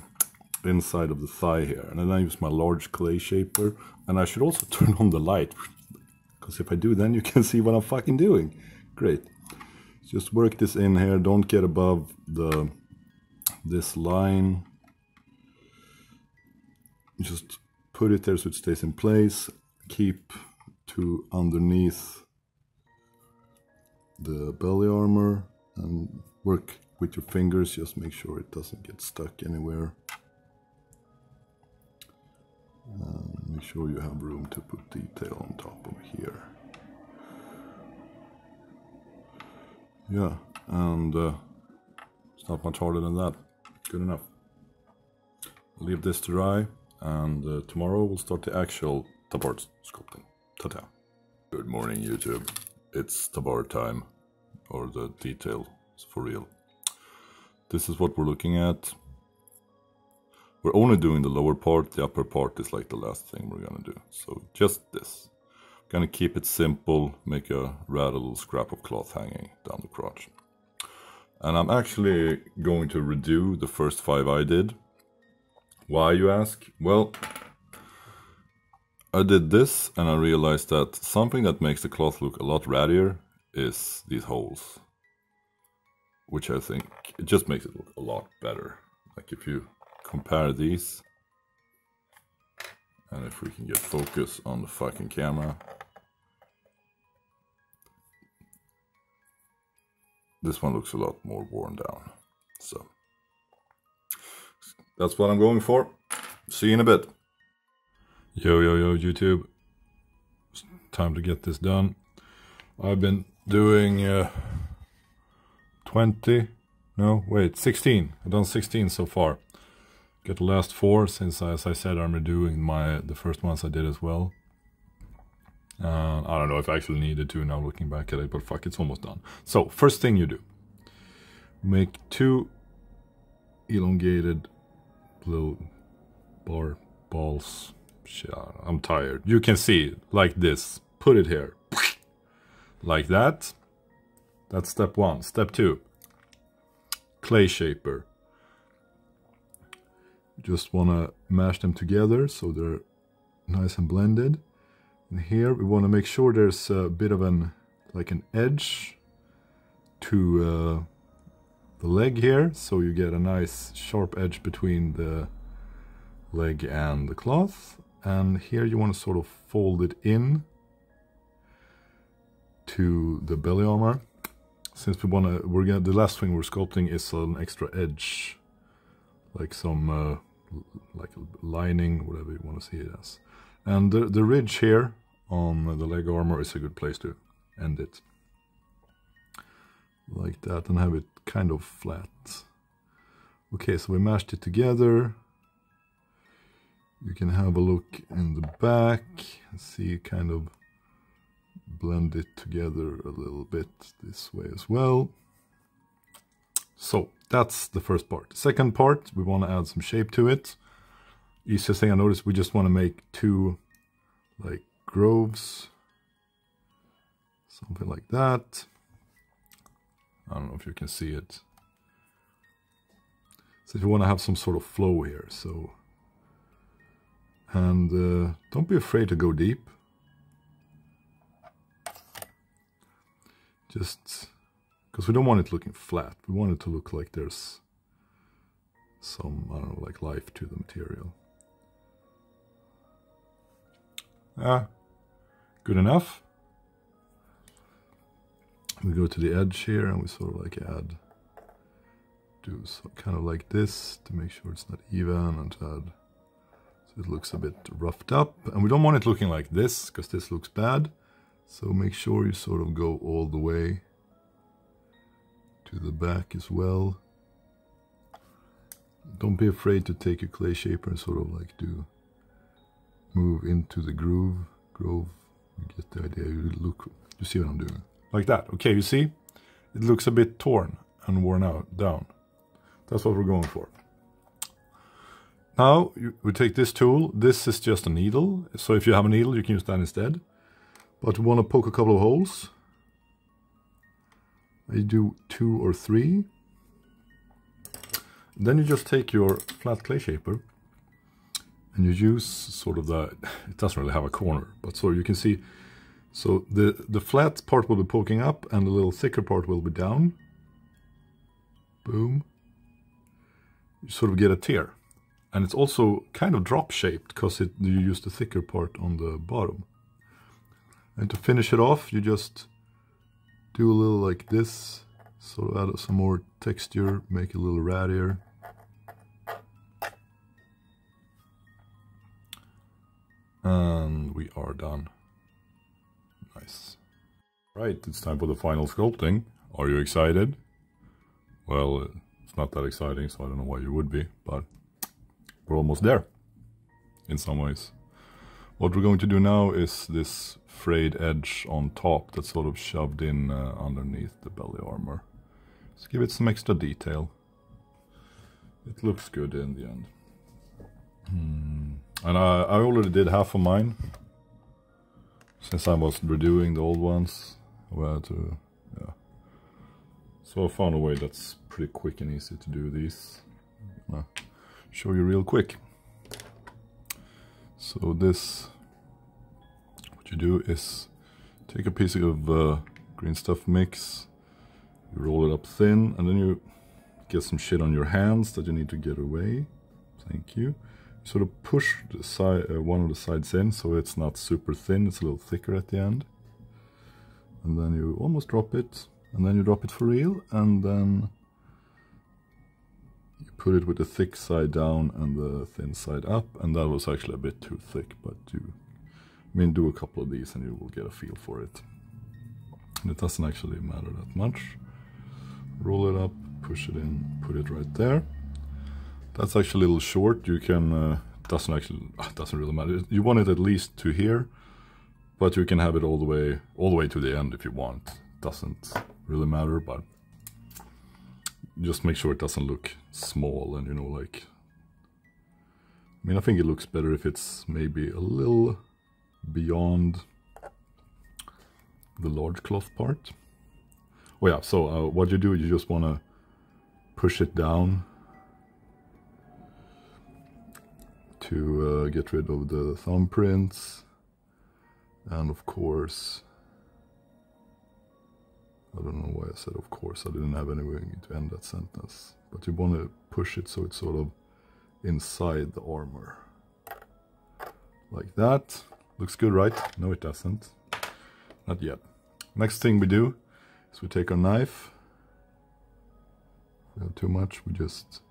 inside of the thigh here. And then I use my large clay shaper, and I should also turn on the light, because if I do, then you can see what I'm fucking doing. Great. Just work this in here, don't get above this line. Just put it there so it stays in place. Keep to underneath the belly armor, and work with your fingers, just make sure it doesn't get stuck anywhere. Make sure you have room to put detail on top of here. Yeah, and it's not much harder than that. Good enough. Leave this to dry, and tomorrow we'll start the actual tabard sculpting. Ta-ta. Good morning, YouTube. It's tabard time, or the detail for real. This is what we're looking at. We're only doing the lower part, the upper part is like the last thing we're gonna do. So just this. Gonna keep it simple, make a rad little scrap of cloth hanging down the crotch. And I'm actually going to redo the first 5 I did. Why, you ask? Well, I did this and I realized that something that makes the cloth look a lot rattier is these holes. Which I think, it just makes it look a lot better. Like if you compare these, and if we can get focus on the fucking camera, this one looks a lot more worn down. So that's what I'm going for. See you in a bit. Yo YouTube, it's time to get this done. I've been doing 16. I've done 16 so far. Got the last 4, since as I said I'm redoing the first ones I did as well. I don't know if I actually needed to now looking back at it, but fuck, it's almost done. So first thing you do, make 2 elongated little balls. Shit, I'm tired. You can see like this. Put it here, like that. That's step 1. Step 2, clay shaper. Just want to mash them together so they're nice and blended. And here we want to make sure there's a bit of an edge to the leg here, so you get a nice sharp edge between the leg and the cloth. And here you want to sort of fold it in to the belly armor. Since the last thing we're sculpting is an extra edge, like some like a lining, whatever you want to see it as. And the ridge here on the leg armor is a good place to end it. Like that, and have it kind of flat. Okay, so we mashed it together. You can have a look in the back and see it kind of blend it together a little bit this way as well. So that's the first part. The second part, we want to add some shape to it. Easiest thing I noticed, we just want to make 2 like groves, something like that. I don't know if you can see it. So if you want to have some sort of flow here, so, and don't be afraid to go deep. Just because we don't want it looking flat, we want it to look like there's some, I don't know, like life to the material. Good enough. We go to the edge here and we sort of like do some kind of like this to make sure it's not even, and to add, so it looks a bit roughed up. And we don't want it looking like this because this looks bad. So make sure you sort of go all the way to the back as well. Don't be afraid to take your clay shaper and sort of like move into the grove. You get the idea. You see what I'm doing. Like that. Okay, you see? It looks a bit torn and worn out, down. That's what we're going for. Now, we take this tool. This is just a needle. So if you have a needle, you can use that instead. But we want to poke a couple of holes. I do 2 or 3. Then you just take your flat clay shaper and you use sort of the, it doesn't really have a corner, but so you can see, so the flat part will be poking up and the little thicker part will be down. Boom. You sort of get a tear. And it's also kind of drop shaped because you use the thicker part on the bottom. And to finish it off, you just do a little like this, sort of add some more texture, make it a little rattier. And we are done. Nice. Right, it's time for the final sculpting. Are you excited? Well, it's not that exciting, so I don't know why you would be, but we're almost there, in some ways. What we're going to do now is this frayed edge on top that's sort of shoved in underneath the belly armor. Let's give it some extra detail. It looks good in the end. And I already did half of mine. Since I was redoing the old ones. Yeah. So I found a way that's pretty quick and easy to do these. I'll show you real quick. So this, what you do is take a piece of green stuff mix, you roll it up thin, and then you get some shit on your hands that you need to get away. Thank you. Sort of push the side, one of the sides in, so it's not super thin, it's a little thicker at the end. And then you almost drop it, and then you drop it for real, and then you put it with the thick side down and the thin side up, and that was actually a bit too thick, but do a couple of these and you will get a feel for it. And it doesn't actually matter that much. Roll it up, push it in, put it right there. That's actually a little short. You can, doesn't really matter. You want it at least to here, but you can have it all the way to the end if you want. Doesn't really matter, but just make sure it doesn't look small and, like, I think it looks better if it's maybe a little beyond the large cloth part. Oh yeah, so what you do, you just want to push it down to get rid of the thumbprints, and of course, I don't know why I said of course, I didn't have any way to end that sentence, but you want to push it so it's sort of inside the armor, like that. Looks good, right? No, it doesn't, not yet. Next thing we do is we take our knife. If we have too much, we just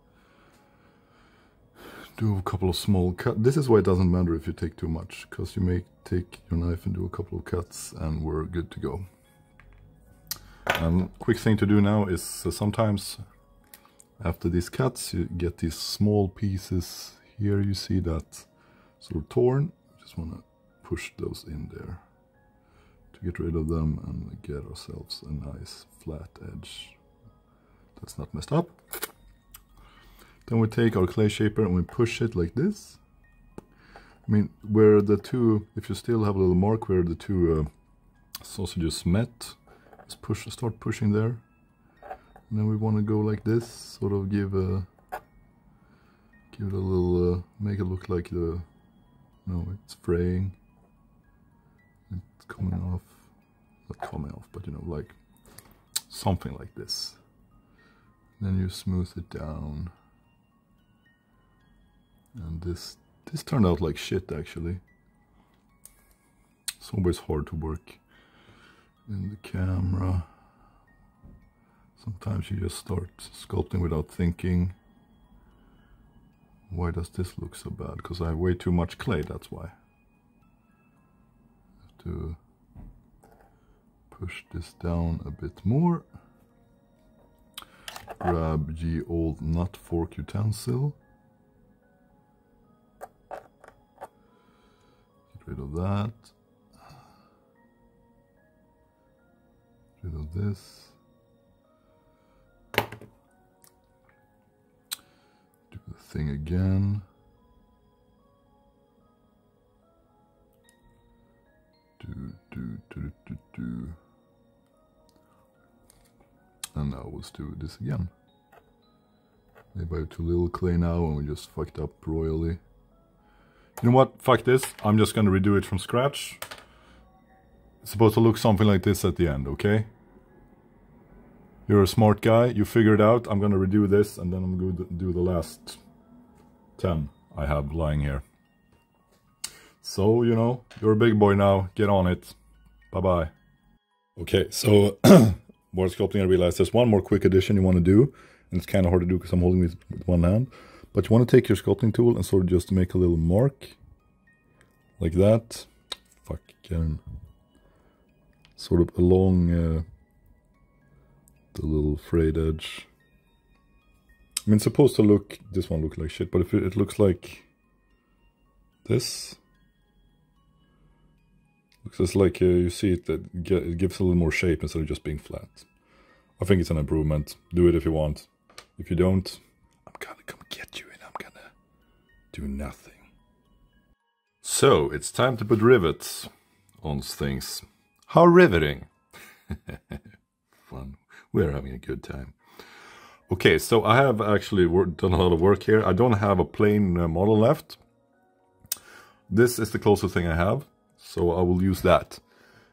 do a couple of small cuts. This is why it doesn't matter if you take too much, because you may take your knife and do a couple of cuts and we're good to go. And quick thing to do now is sometimes after these cuts you get these small pieces here, you see that sort of torn. Just want to push those in there to get rid of them and get ourselves a nice flat edge that's not messed up. Then we take our clay shaper and we push it like this. I mean, where the two, if you still have a little mark where the two sausages met, just start pushing there. And then we want to go like this, sort of give it a little, make it look like it's fraying. It's coming off, not coming off, but like something like this. Then you smooth it down. And this turned out like shit, actually. It's always hard to work in the camera. Sometimes you just start sculpting without thinking. Why does this look so bad? Because I have way too much clay, that's why. I have to push this down a bit more. Grab ye old nut fork utensil. Get rid of that. Get rid of this. Do the thing again. Do. And now let's do this again. Maybe I have too little clay now and we just fucked up royally. You know what? Fuck this. I'm just gonna redo it from scratch. It's supposed to look something like this at the end, okay? You're a smart guy. You figure it out. I'm gonna redo this and then I'm going to do the last 10 I have lying here. So, you're a big boy now. Get on it. Bye-bye. Okay, so board sculpting, I realized there's one more quick addition you want to do, and it's kind of hard to do because I'm holding it with one hand. But you want to take your sculpting tool and sort of just make a little mark, like that. Fucking sort of along the little frayed edge. I mean, it's supposed to look, this one looks like shit, but if it looks like this, looks just like you see it, it gives a little more shape instead of just being flat. I think it's an improvement. Do it if you want. If you don't, I'm gonna come get you and I'm gonna do nothing. So, it's time to put rivets on things. How riveting! Fun. We're having a good time. Okay, so I have actually done a lot of work here. I don't have a plain model left. This is the closest thing I have, so I will use that.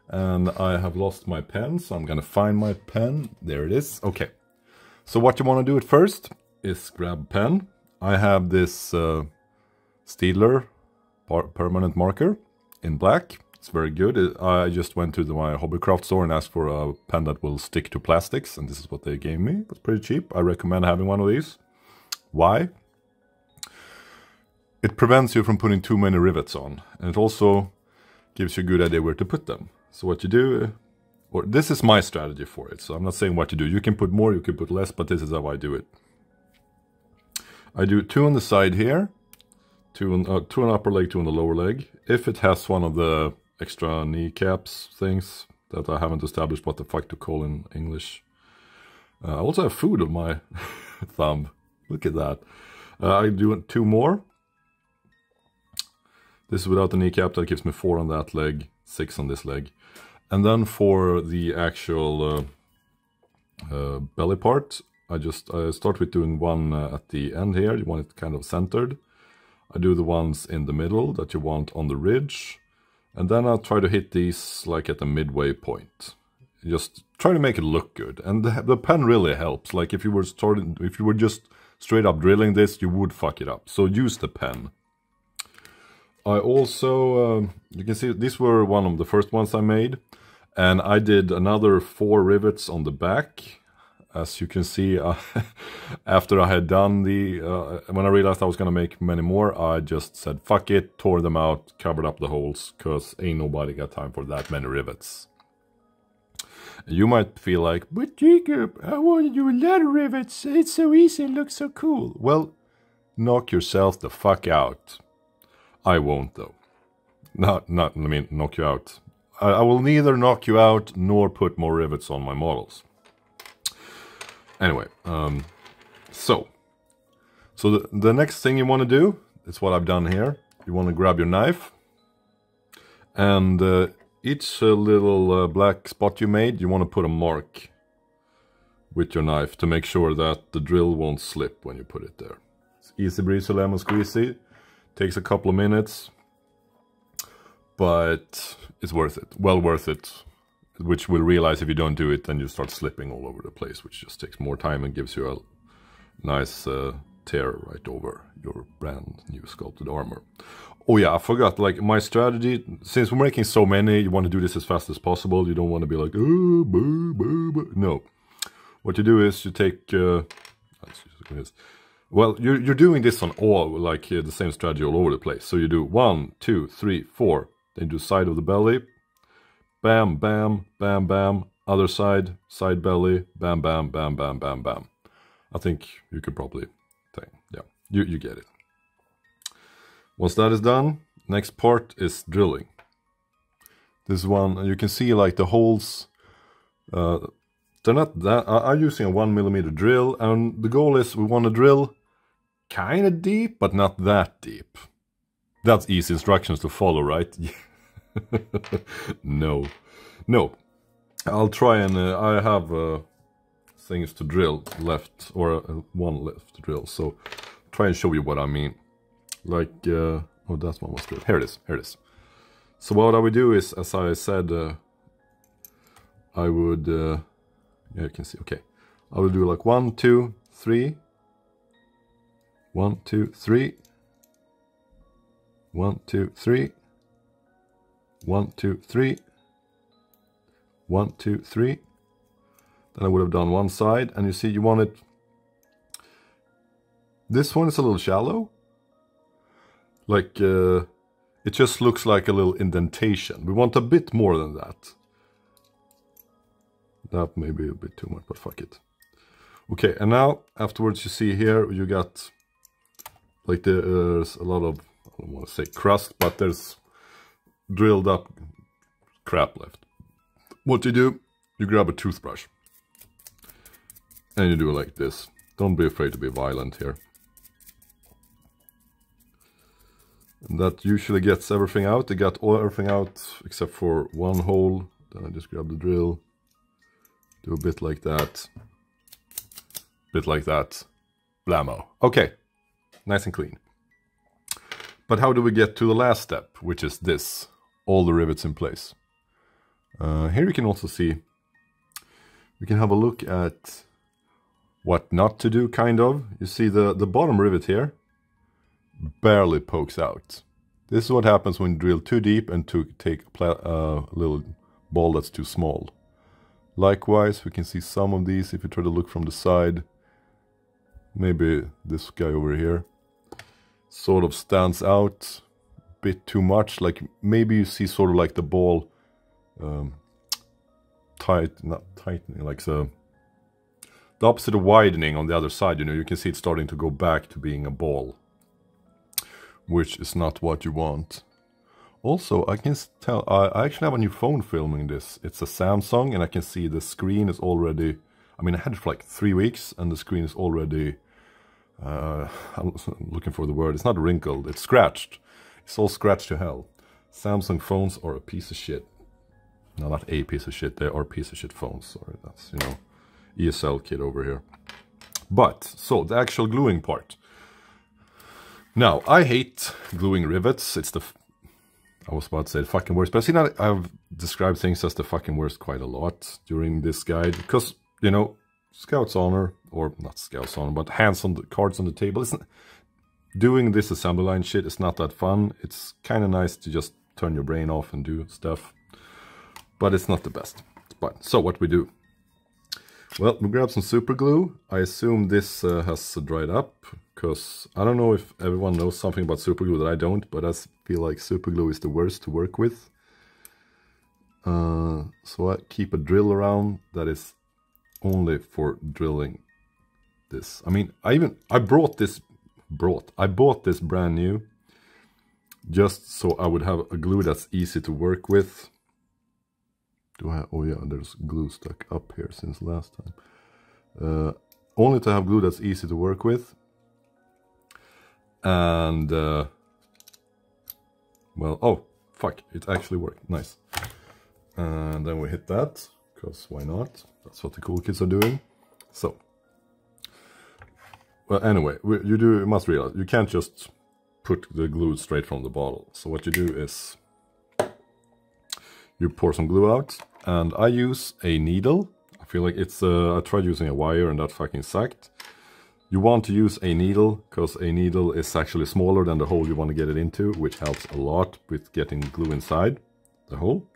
And I have lost my pen, so I'm gonna find my pen. There it is. Okay. So what you want to do at first is grab a pen. I have this Steedler permanent marker in black. It's very good. I just went to my hobbycraft store and asked for a pen that will stick to plastics, and this is what they gave me. It's pretty cheap. I recommend having one of these. Why? It prevents you from putting too many rivets on, and it also gives you a good idea where to put them. So what you do, or this is my strategy for it, so I'm not saying what to do. You can put more, you can put less, but this is how I do it. I do 2 on the side here, 2 on the upper leg, 2 on the lower leg. If it has one of the extra kneecaps things that I haven't established what the fuck to call in English. I also have food on my thumb. Look at that. I do 2 more. This is without the kneecap. That gives me 4 on that leg, 6 on this leg. And then for the actual belly part, I start with doing 1 at the end here. You want it kind of centered. I do the ones in the middle that you want on the ridge. And then I'll try to hit these like at the midway point. Just try to make it look good. And the pen really helps. Like if you were just straight up drilling this, you would fuck it up. So use the pen. I also, you can see these were one of the first ones I made. And I did another 4 rivets on the back. As you can see, after I had done when I realized I was going to make many more, I just said, fuck it, tore them out, covered up the holes, because ain't nobody got time for that many rivets. You might feel like, but Jacob, I want to do a lot of rivets, it's so easy, it looks so cool. Well, knock yourself the fuck out. I won't, though. I mean, knock you out. I will neither knock you out, nor put more rivets on my models. Anyway, so the next thing you want to do is what I've done here. you want to grab your knife, and each little black spot you made, you want to put a mark with your knife to make sure that the drill won't slip when you put it there. It's easy breezy, lemon squeezy. Takes a couple of minutes, but it's worth it. Well worth it. Which we'll realize if you don't do it, then you start slipping all over the place, which just takes more time and gives you a nice tear right over your brand new sculpted armor. Oh yeah, I forgot, like my strategy, since we're making so many, you want to do this as fast as possible. You don't want to be like, oh, boo, boo, boo. No. What you do is you take, well, you're doing this on all, like the same strategy all over the place. So you do 1, 2, 3, 4, then you do side of the belly, bam, bam, bam, bam, other side, side belly, bam, bam, bam, bam, bam, bam. I think you could probably think, yeah, you get it. Once that is done, next part is drilling. This one, you can see like the holes, they're not that, I'm using a 1mm drill, and the goal is we want to drill kind of deep, but not that deep. That's easy instructions to follow, right? No. I'll try and, I have things to drill left, or one left to drill, so try and show you what I mean. Like, oh, that one was good. Here it is. So what I would do is, as I said, I would, yeah, you can see, okay. I will do like 1, 2, 3. 1, 2, 3. 1, 2, 3. 1, 2, 3. 1, 2, 3. Then I would have done one side, and you see you want it. This one is a little shallow. Like, it just looks like a little indentation. We want a bit more than that. That may be a bit too much, but fuck it. Okay, and now afterwards you see here you got like there's a lot of, I don't want to say crust, but there's drilled up crap left. What you do, you grab a toothbrush and you do it like this. Don't be afraid to be violent here. And that usually gets everything out. They got everything out except for one hole. Then I just grab the drill. Do a bit like that. Bit like that. Blammo. Okay. Nice and clean. But how do we get to the last step, which is this? All the rivets in place. Here you can also see, we can have a look at what not to do, kind of. You see the bottom rivet here barely pokes out. This is what happens when you drill too deep and to take a little ball that's too small. Likewise, we can see some of these if you try to look from the side. Maybe this guy over here sort of stands out a bit too much. Like maybe you see sort of like the ball not tightening, like the opposite of widening on the other side. You know, you can see it starting to go back to being a ball, which is not what you want. Also, I can tell, I actually have a new phone filming this. It's a Samsung, and I can see the screen is already, I mean, I had it for like 3 weeks, and the screen is already, I'm looking for the word, it's not wrinkled, it's scratched. It's all scratched to hell. Samsung phones are a piece of shit. No, not a piece of shit, they are piece of shit phones. Sorry, that's, you know, ESL kid over here. But, so, the actual gluing part. Now, I hate gluing rivets. It's the, I was about to say the fucking worst, but I see that I've described things as the fucking worst quite a lot during this guide, because, you know, Scout's honor, or not Scout's honor, but hands on the cards on the table, isn't doing this assembly line shit is not that fun. It's kind of nice to just turn your brain off and do stuff, but it's not the best. But so what we do? Well, we grab some super glue. I assume this has dried up, because I don't know if everyone knows something about super glue that I don't, but I feel like super glue is the worst to work with. So I keep a drill around that is only for drilling this. I mean, I bought this brand new just so I would have a glue that's easy to work with. Do I have, oh yeah, there's glue stuck up here since last time. Only to have glue that's easy to work with. And Well, oh, fuck, it actually worked. Nice. And then we hit that, because why not? That's what the cool kids are doing. So, well, anyway, you must realize, you can't just put the glue straight from the bottle. So what you do is, you pour some glue out, and I use a needle. I feel like it's, I tried using a wire and that fucking sucked. You want to use a needle, because a needle is actually smaller than the hole you want to get it into, which helps a lot with getting glue inside the hole.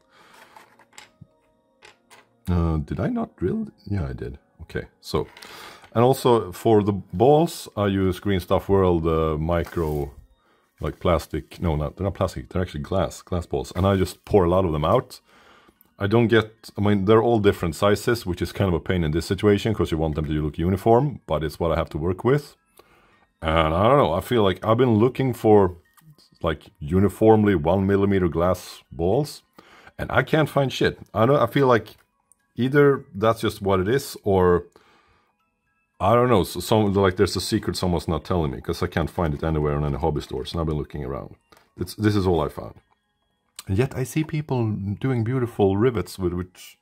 Did I not drill? Yeah, I did. Okay, so. And also for the balls, I use Green Stuff World micro, like plastic, no, they're not plastic, they're actually glass balls. And I just pour a lot of them out. I don't get, I mean, they're all different sizes, which is kind of a pain in this situation, because you want them to look uniform, but it's what I have to work with. And I don't know, I feel like I've been looking for, like, uniformly 1mm glass balls, and I can't find shit. I feel like either that's just what it is, or I don't know, so like there's a secret someone's not telling me, because I can't find it anywhere in any hobby stores, and I've been looking around. This is all I found. And yet I see people doing beautiful rivets with which,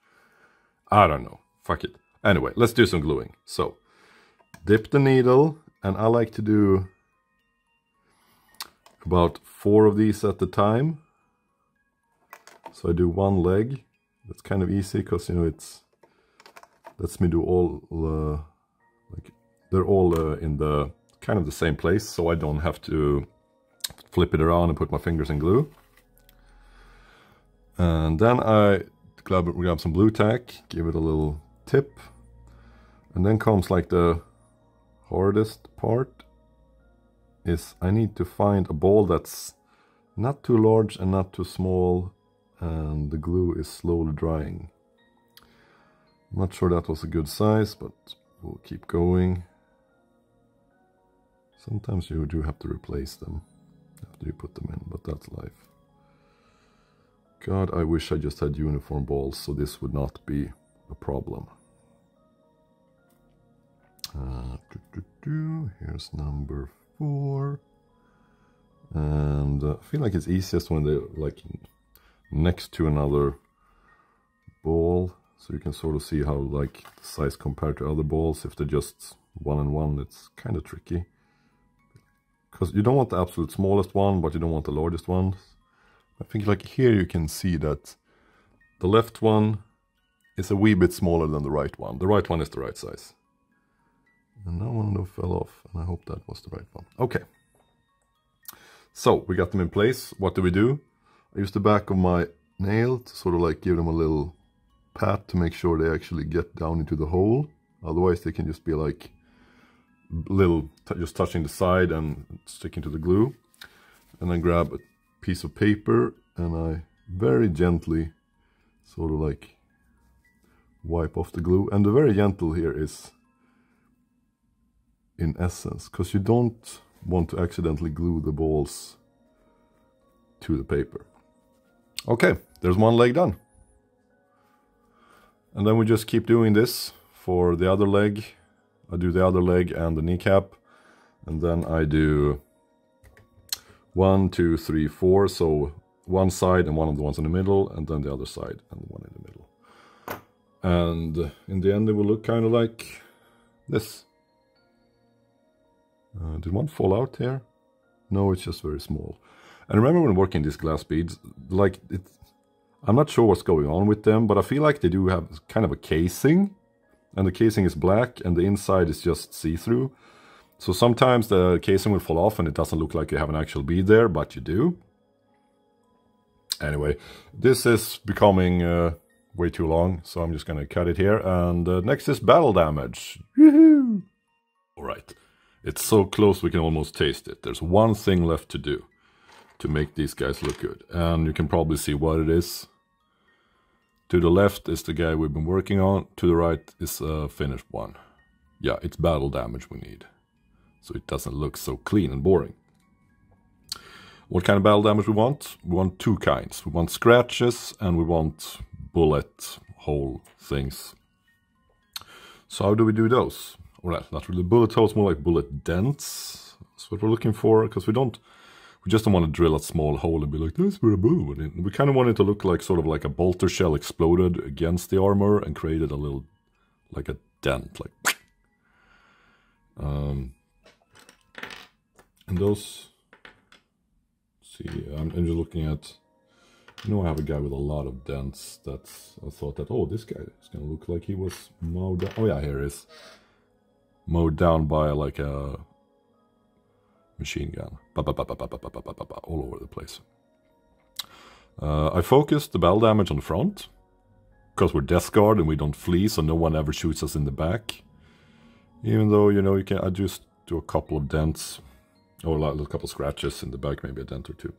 I don't know, fuck it. Anyway, let's do some gluing. So, dip the needle, and I like to do about 4 of these at a time. So I do one leg. That's kind of easy, because, you know, it's lets me do all, like, they're all in the, kind of the same place, so I don't have to flip it around and put my fingers in glue. And then I grab some blue tack, give it a little tip, and then comes like the hardest part, is I need to find a ball that's not too large and not too small, and the glue is slowly drying. I'm not sure that was a good size, but we'll keep going. Sometimes you do have to replace them after you put them in, but that's life. God, I wish I just had uniform balls, so this would not be a problem. Here's number 4. And I feel like it's easiest when they're like next to another ball, so you can sort of see how like the size compared to other balls. If they're just 1 and 1, it's kind of tricky, because you don't want the absolute smallest one, but you don't want the largest one. I think like here you can see that the left one is a wee bit smaller than the right one. The right one is the right size. And that one fell off, and I hope that was the right one. Okay. So we got them in place. What do? I use the back of my nail to sort of like give them a little pat to make sure they actually get down into the hole. Otherwise they can just be like little, just touching the side and sticking to the glue. And then grab a piece of paper, and I very gently sort of like wipe off the glue. And the very gentle here is in essence, because you don't want to accidentally glue the balls to the paper. Okay, there's one leg done. And then we just keep doing this for the other leg. I do the other leg and the kneecap, and then I do 1, 2, 3, 4. So one side and one of the ones in the middle, and then the other side and the one in the middle. And in the end, it will look kind of like this. Did one fall out here? No, it's just very small. And remember when working these glass beads, like I'm not sure what's going on with them, but I feel like they do have kind of a casing, and the casing is black and the inside is just see-through. So sometimes the casing will fall off and it doesn't look like you have an actual bead there, but you do. Anyway, this is becoming way too long, so I'm just going to cut it here. And next is battle damage. Woohoo! Alright, it's so close we can almost taste it. There's one thing left to do to make these guys look good. And you can probably see what it is. To the left is the guy we've been working on. To the right is a finished one. Yeah, it's battle damage we need, so it doesn't look so clean and boring. What kind of battle damage we want? We want 2 kinds. We want scratches and we want bullet hole things. So how do we do those? Well, not really bullet holes, more like bullet dents. That's what we're looking for, because we don't We just don't want to drill a small hole and be like, that's where a bullet went in. We kind of want it to look like sort of like a bolter shell exploded against the armor and created a little, like a dent, like. And those, see, I'm just looking at, you know, I have a guy with a lot of dents. I thought that, oh, this guy is going to look like he was mowed down. Oh yeah, here it is. Mowed down by like a machine gun. All over the place. I focused the battle damage on the front, because we're death guard and we don't flee, so no one ever shoots us in the back. Even though, you know, I just do a couple of dents. Or a couple scratches in the back, maybe a dent or two.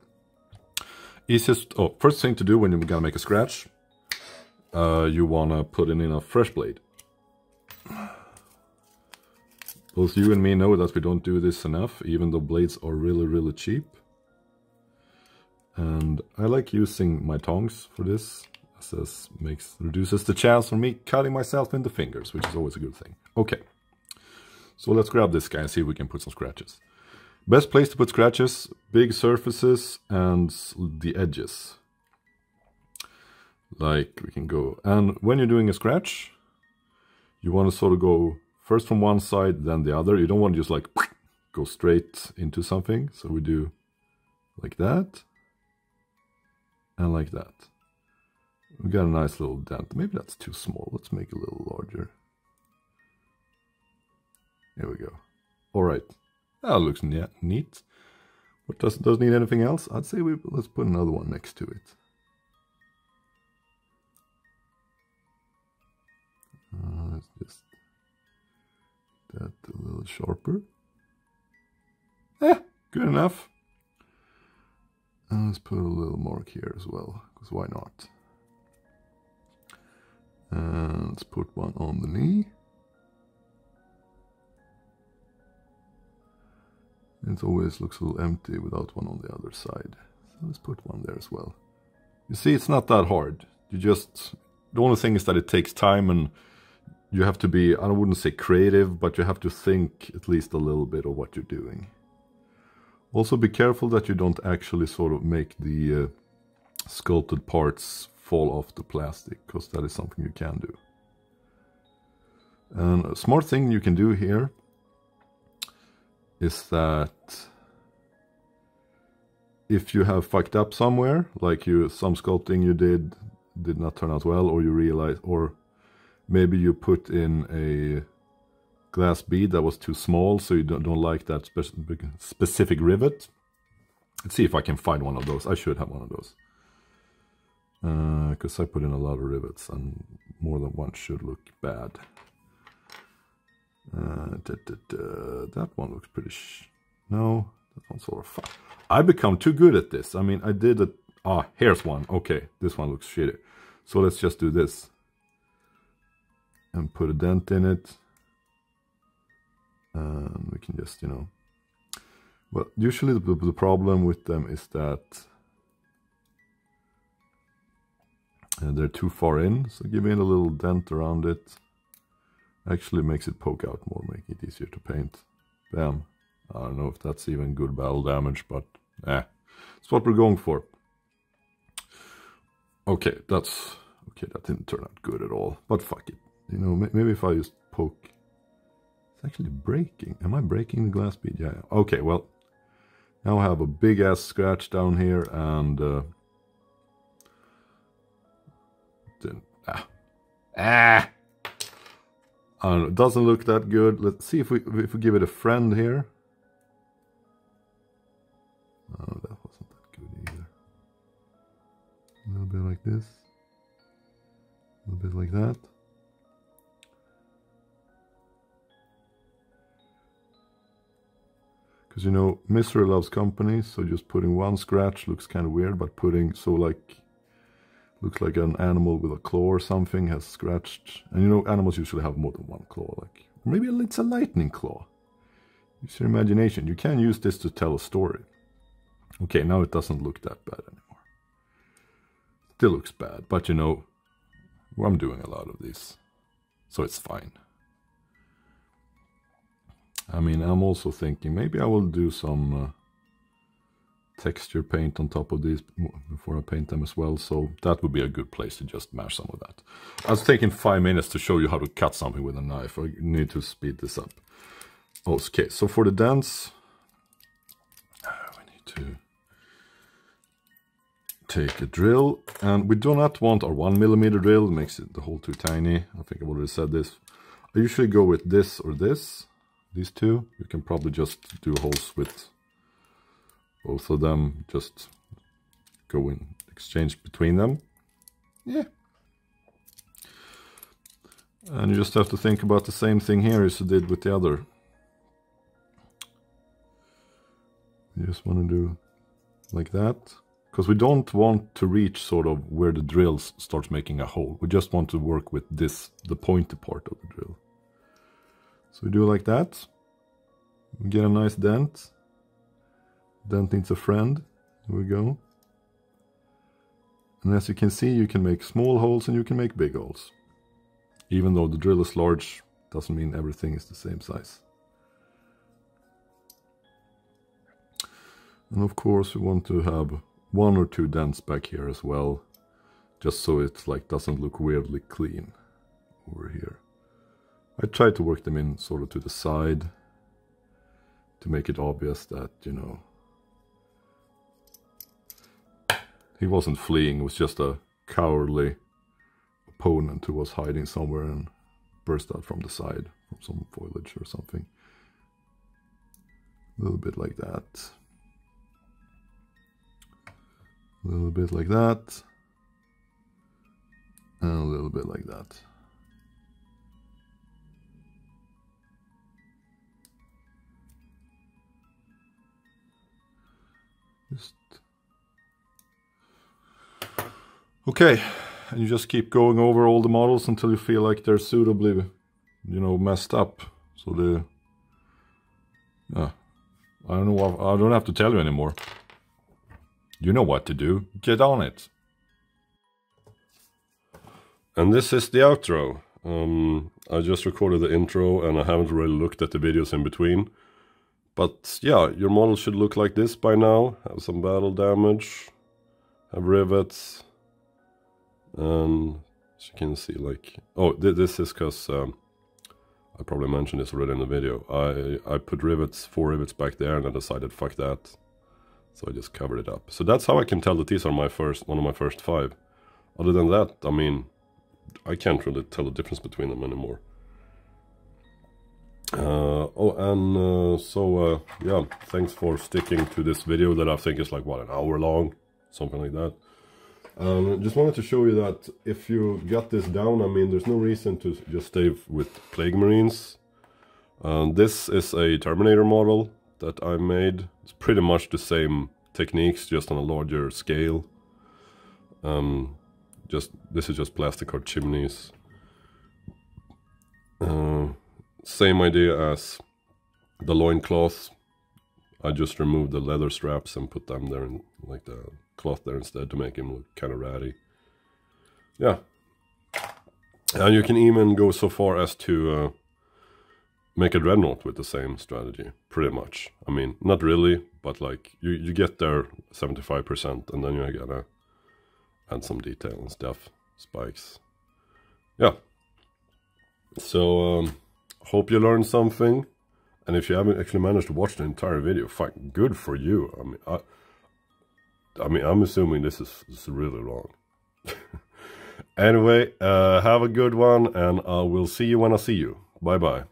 Easiest, first thing to do when you're gonna make a scratch, you wanna put in a fresh blade. Both you and me know that we don't do this enough, even though blades are really, really cheap. And I like using my tongs for this, as this reduces the chance for me cutting myself in the fingers, which is always a good thing. Okay, so let's grab this guy and see if we can put some scratches. Best place to put scratches, big surfaces and the edges. Like we can go, and when you're doing a scratch, you want to sort of go first from one side, then the other. You don't want to just like go straight into something. So we do like that and like that. We got a nice little dent. Maybe that's too small. Let's make it a little larger. Here we go. All right. That looks neat. What doesn't need anything else? I'd say let's put another one next to it. Let's just that a little sharper. Good enough. And let's put a little mark here as well, because why not? And let's put one on the knee. It always looks a little empty without one on the other side. So let's put one there as well. You see, it's not that hard. The only thing is that it takes time, and you have to be, I wouldn't say creative, but you have to think at least a little bit of what you're doing. Also be careful that you don't actually sort of make the sculpted parts fall off the plastic, because that is something you can do. And a smart thing you can do here is that if you have fucked up somewhere, like some sculpting you did not turn out well, or you realize, or maybe you put in a glass bead that was too small, so you don't like that specific rivet. Let's see if I can find one of those. I should have one of those. Because I put in a lot of rivets, and more than one should look bad. That one looks pretty no, that one's sort of fun. I become too good at this. I mean, I did it. Here's one. Okay, this one looks shitty. So let's just do this. And put a dent in it. And we can just, you know. Well, usually the problem with them is that they're too far in. So giving it a little dent around it actually makes it poke out more, making it easier to paint. Bam. I don't know if that's even good battle damage, but it's what we're going for. Okay, that didn't turn out good at all, but fuck it. You know, maybe if I just poke. It's actually breaking. Am I breaking the glass bead? Yeah. Okay, well, now I have a big ass scratch down here, and it doesn't look that good. Let's see if we give it a friend here. Oh, that wasn't that good either. A little bit like this. A little bit like that. Because, you know, Misery loves company, so just putting one scratch looks kind of weird, but putting, so like, looks like an animal with a claw or something has scratched. And you know, animals usually have more than one claw, like, maybe it's a lightning claw. Use your imagination. You can use this to tell a story. Okay, now it doesn't look that bad anymore. Still looks bad, but you know, I'm doing a lot of these, so it's fine. I mean, I'm also thinking maybe I will do some texture paint on top of these before I paint them as well, so that would be a good place to just mash some of that. I was taking 5 minutes to show you how to cut something with a knife. I need to speed this up. Okay, so for the dents, we need to take a drill, and we do not want our 1mm drill. It makes it the hole too tiny. I think I've already said this. I usually go with this or this, these two. You can probably just do holes with both of them, just go in exchange between them. Yeah. And you just have to think about the same thing here as you did with the other. You just want to do like that, because we don't want to reach sort of where the drill starts making a hole. We just want to work with this, the pointy part of the drill. So we do like that. We get a nice dent. Dent needs a friend. Here we go. And as you can see, you can make small holes and you can make big holes. Even though the drill is large, doesn't mean everything is the same size. And of course we want to have 1 or 2 dents back here as well, just so it like doesn't look weirdly clean over here. I try to work them in sort of to the side to make it obvious that, you know, he wasn't fleeing, it was just a cowardly opponent who was hiding somewhere and burst out from the side, from some foliage or something. A little bit like that. A little bit like that. And a little bit like that. Just... Okay, and you just keep going over all the models until you feel like they're suitably, you know, messed up. So the... I don't know, I don't have to tell you anymore. You know what to do. Get on it. And this is the outro. I just recorded the intro and I haven't really looked at the videos in between. But yeah, your model should look like this by now. Have some battle damage. Have rivets. And as you can see, like... Oh, this is because... I probably mentioned this already in the video. I put rivets, 4 rivets back there, and I decided fuck that. So I just covered it up. So that's how I can tell that these are one of my first 5. Other than that, I mean, I can't really tell the difference between them anymore. Yeah, thanks for sticking to this video that I think is like, what, an hour long? Something like that. Just wanted to show you that if you got this down, I mean, there's no reason to just stay with Plague Marines. This is a Terminator model that I made. It's pretty much the same techniques, just on a larger scale. This is just plastic hard chimneys. Same idea as the loincloth. I just removed the leather straps and put them there, in like the cloth there instead, to make him look kind of ratty. Yeah. And you can even go so far as to make a dreadnought with the same strategy, pretty much. I mean, not really, but like you get there 75%, and then you gotta add some detail and stuff, spikes. Yeah. So hope you learned something, and if you haven't actually managed to watch the entire video, fuck, good for you. I mean, I'm assuming this is really long. Anyway, have a good one, and I will see you when I see you. Bye bye.